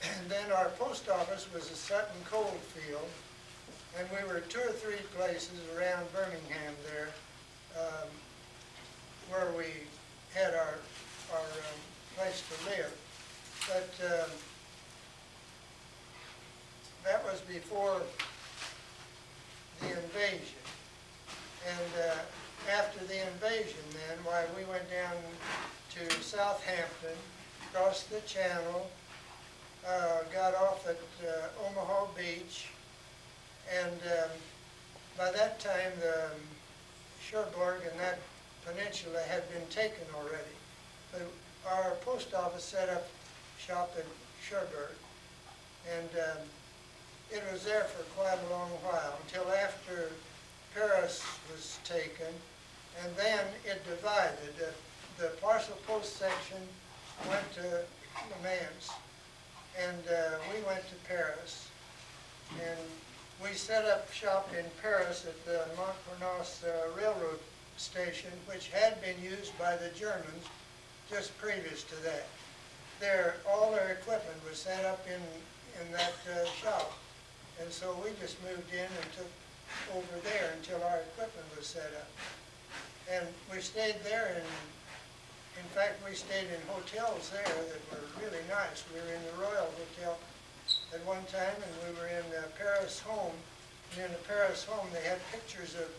And then our post office was at Sutton Coldfield, and we were 2 or 3 places around Birmingham there, where we had our place to live. But that was before the invasion. And after the invasion then, why, we went down to Southampton, crossed the Channel, got off at Omaha Beach, and by that time the Cherbourg and that peninsula had been taken already. But our post office set up shop in Cherbourg, and it was there for quite a long while, until after Paris was taken, and then it divided. The parcel post section went to Le Mans, and we went to Paris. And we set up shop in Paris at the Montparnasse railroad station, which had been used by the Germans just previous to that. All their equipment was set up in that shop. And so we just moved in and took over there until our equipment was set up. And we stayed there, and in fact, we stayed in hotels there that were really nice. We were in the Royal Hotel at one time, and we were in the Paris Home. And in the Paris Home, they had pictures of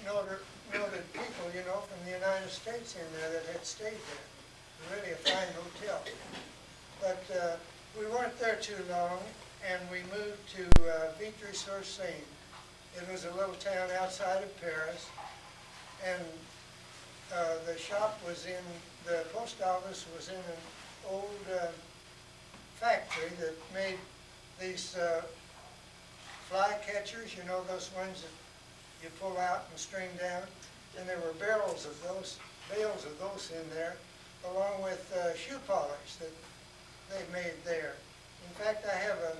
noted people, you know, from the United States in there that had stayed there. Really a fine hotel. But we weren't there too long, and we moved to Vitry-sur-Seine. It was a little town outside of Paris, and the shop was in, the post office was in an old factory that made these fly catchers, you know, those ones that you pull out and string down, and there were bales of those in there, along with shoe polish that they made there. In fact, I have a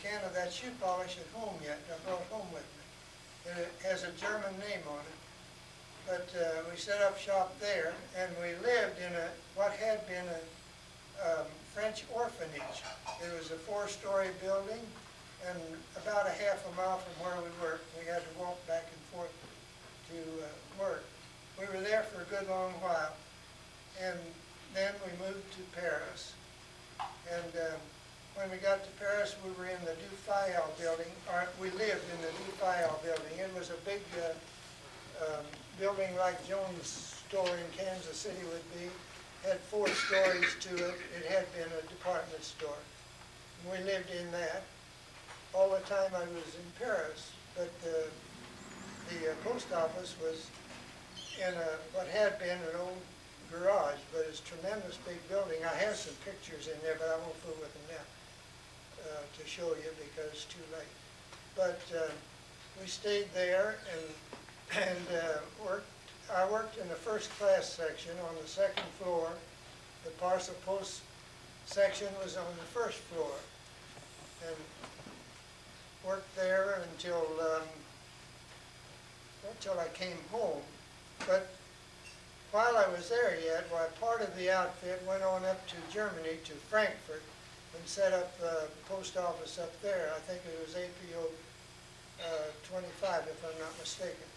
can of that shoe polish at home yet. I brought home with me. It has a German name on it. But we set up shop there, and we lived in what had been a French orphanage. It was a 4-story building, and about a half a mile from where we worked. We had to walk back and forth to work. We were there for a good long while, and then we moved to Paris. And when we got to Paris, we were in the Du Fayel building, or we lived in the Du Fayel building. It was a big building like Jones' store in Kansas City would be. Had 4 stories to it. It had been a department store. And we lived in that all the time I was in Paris. But the post office was in what had been an old garage, but it's a tremendous big building. I have some pictures in there, but I won't fool with them now to show you because it's too late. But we stayed there and worked. I worked in the first class section on the 2nd floor. The parcel post section was on the 1st floor, and worked there until I came home. But while I was there yet, part of the outfit went on up to Germany, to Frankfurt, and set up a post office up there. I think it was APO 25, if I'm not mistaken.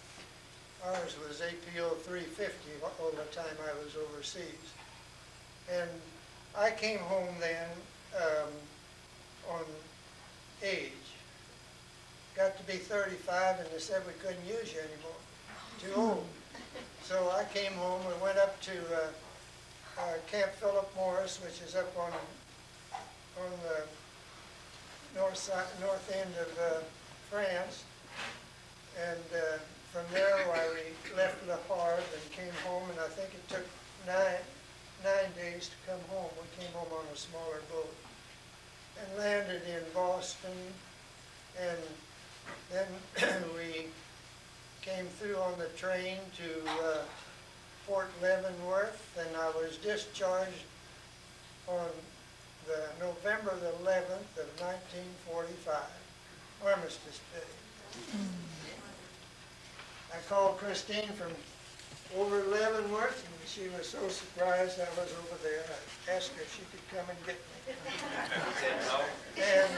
Ours was APO 350 all the time I was overseas. And I came home then on age. Got to be 35, and they said we couldn't use you anymore. Too old. So I came home and went up to Camp Philip Morris, which is up on the north end of France. And from there, we left Le Havre and came home, and I think it took nine days to come home. We came home on a smaller boat and landed in Boston, and then we came through on the train to Fort Leavenworth, and I was discharged on the November the 11th of 1945, Armistice Day. I called Christine from over Leavenworth, and she was so surprised I was over there. I asked her if she could come and get me. And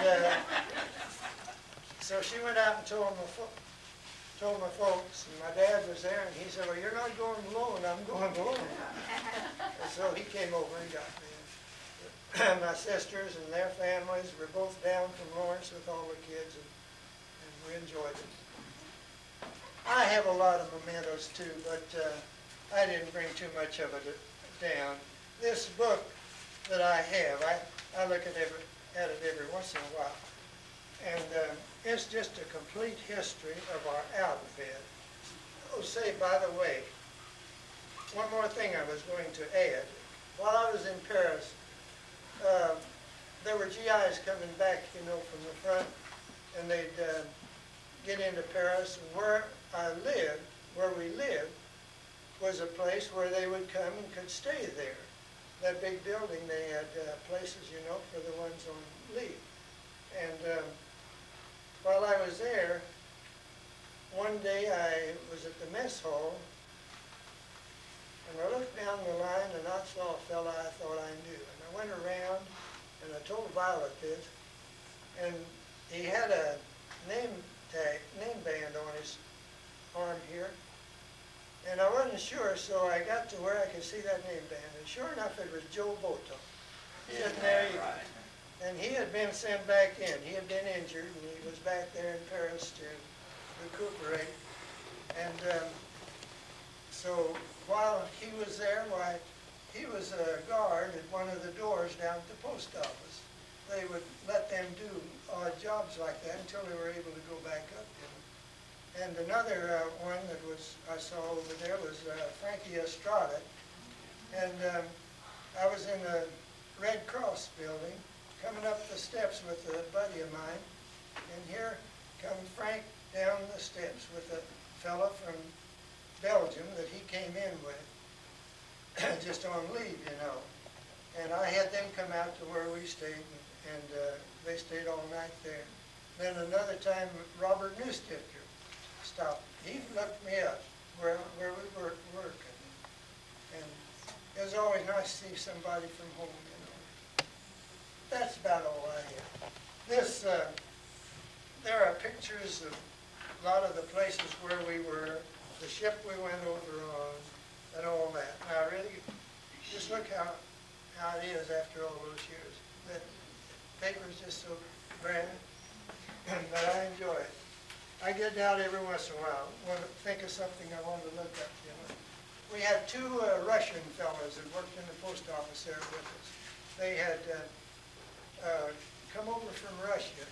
so she went out and told my folks, and my dad was there, and he said, well, you're not going alone, I'm going alone. And so he came over and got me. My sisters and their families were both down from Lawrence with all the kids, and we enjoyed it. I have a lot of mementos too, but I didn't bring too much of it down. This book that I have, I look at it every once in a while, and it's just a complete history of our outfit. Oh, say, by the way, one more thing I was going to add. While I was in Paris, there were GIs coming back, you know, from the front, and they'd get into Paris. And where I lived where we lived was a place where they would come and could stay there. That big building, they had places, you know, for the ones on leave. And while I was there, one day I was at the mess hall, and I looked down the line and I saw a fella I thought I knew. And I went around and I told Violet this, and he had a name band on his arm here. And I wasn't sure, so I got to where I could see that name band. And sure enough, it was Joe Boto. Sitting there, and he had been sent back in. He had been injured, and he was back there in Paris to recuperate. And so while he was there, he was a guard at one of the doors down at the post office. They would let them do odd jobs like that until they were able to go back up to them. And another one that I saw over there was Frankie Estrada. And I was in the Red Cross building, coming up the steps with a buddy of mine. And here comes Frank down the steps with a fella from Belgium that he came in with, just on leave, you know. And I had them come out to where we stayed, and they stayed all night there. Then another time, Robert Newstifter stopped. He looked me up where we were working. And it was always nice to see somebody from home, you know. That's about all I have. This, there are pictures of a lot of the places where we were, the ship we went over on, and all that. Now, really, just look how it is after all those years. The paper's just so grand, but I enjoy it. I get down every once in a while, want to think of something I want to look up, you know. We had two Russian fellows that worked in the post office there with us. They had come over from Russia,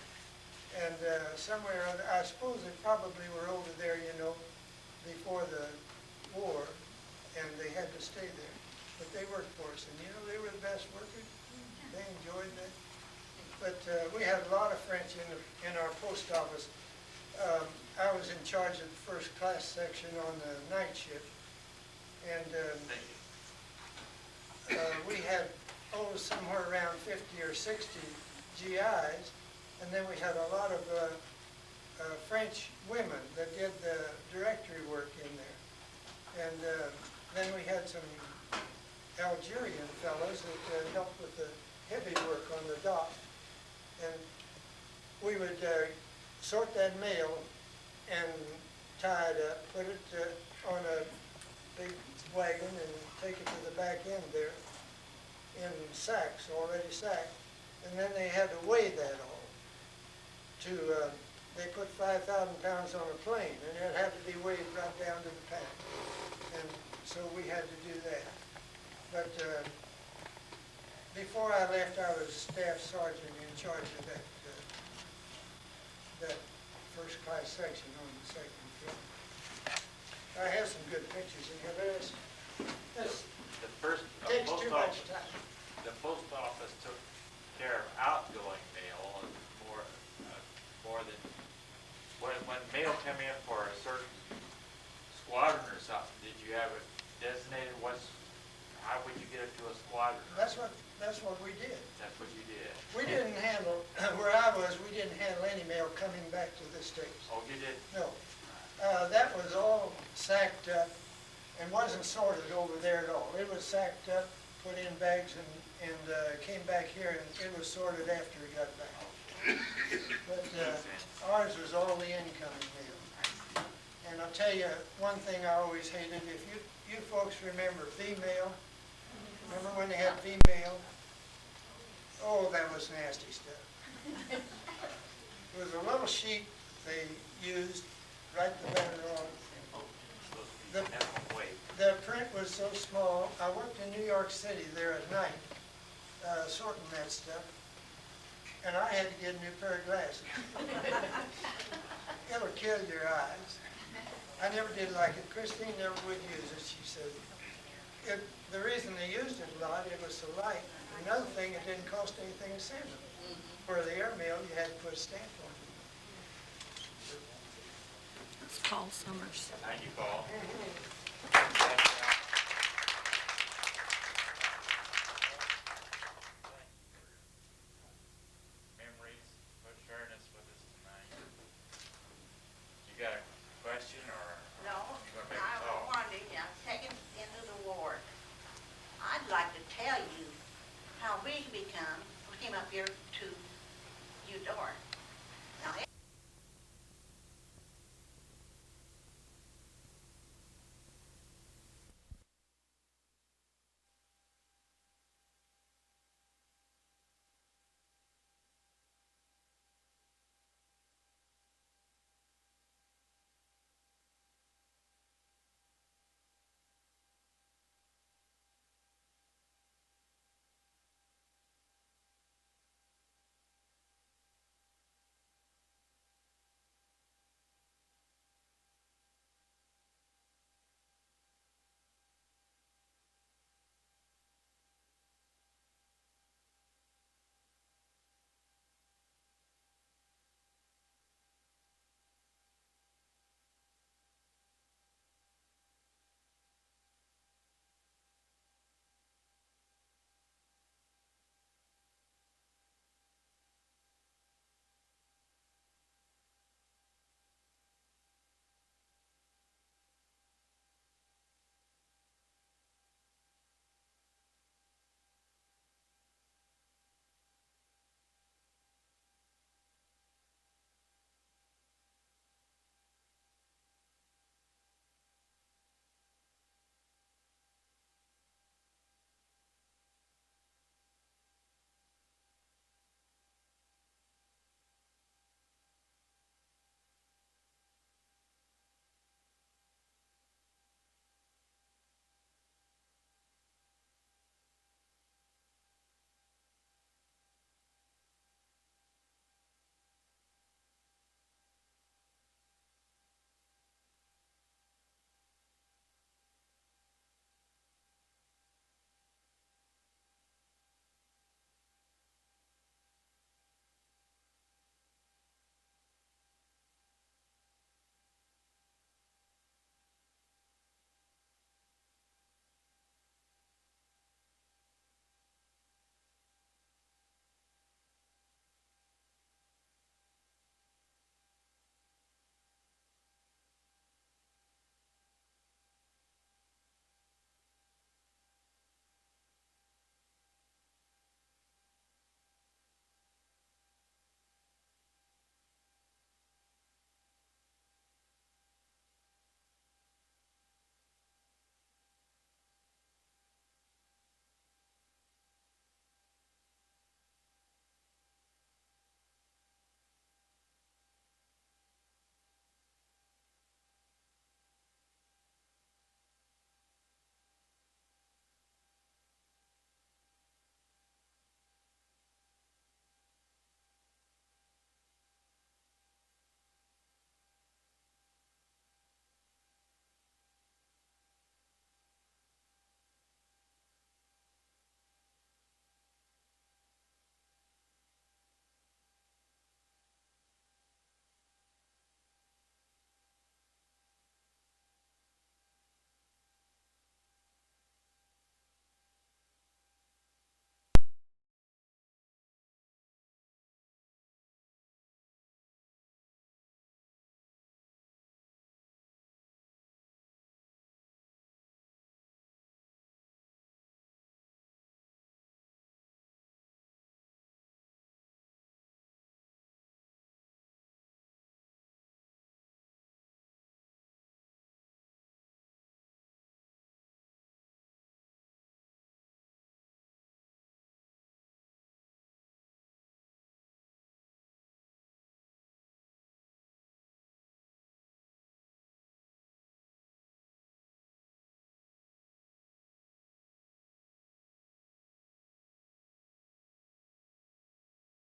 and somewhere, I suppose they probably were over there, you know, before the war, and they had to stay there. But they worked for us, and you know, they were the best workers. They enjoyed that. But we had a lot of French in our post office. I was in charge of the first class section on the night shift, and we had, somewhere around 50 or 60 GIs, and then we had a lot of French women that did the directory work in there. And then we had some Algerian fellows that helped with the heavy work on the dock. And we would sort that mail and tie it up, put it on a big wagon and take it to the back end there in sacks, already sacked. And then they had to weigh that all. They put 5,000 pounds on a plane, and it had to be weighed right down to the pound. And so we had to do that. But before I left, I was staff sergeant in charge of that first class section on the second floor. I have some good pictures in here, but this The first, takes too much time. the post office took care of outgoing mail and more than, when mail came in for a certain squadron or something, did you have it designated how would you get it to a squadron? That's what we did. That's what you did? We didn't handle, where I was, we didn't handle any mail coming back to the States. Oh, you did? No. That was all sacked up and wasn't sorted over there at all. It was sacked up, put in bags, and came back here, and it was sorted after it got back. But ours was all the incoming mail. And I'll tell you, one thing I always hated, if you folks remember V-mail, remember when they had V-mail? Oh, that was nasty stuff. It was a little sheet they used, write the letter on. The print was so small. I worked in New York City there at night, sorting that stuff, and I had to get a new pair of glasses. It'll kill your eyes. I never did like it. Christine never would use it, she said. The reason they used it a lot, it was so light. Another thing, it didn't cost anything to send them. Where the airmail, you had to put a stamp on Paul Sommers. Thank you, Paul. Thank you,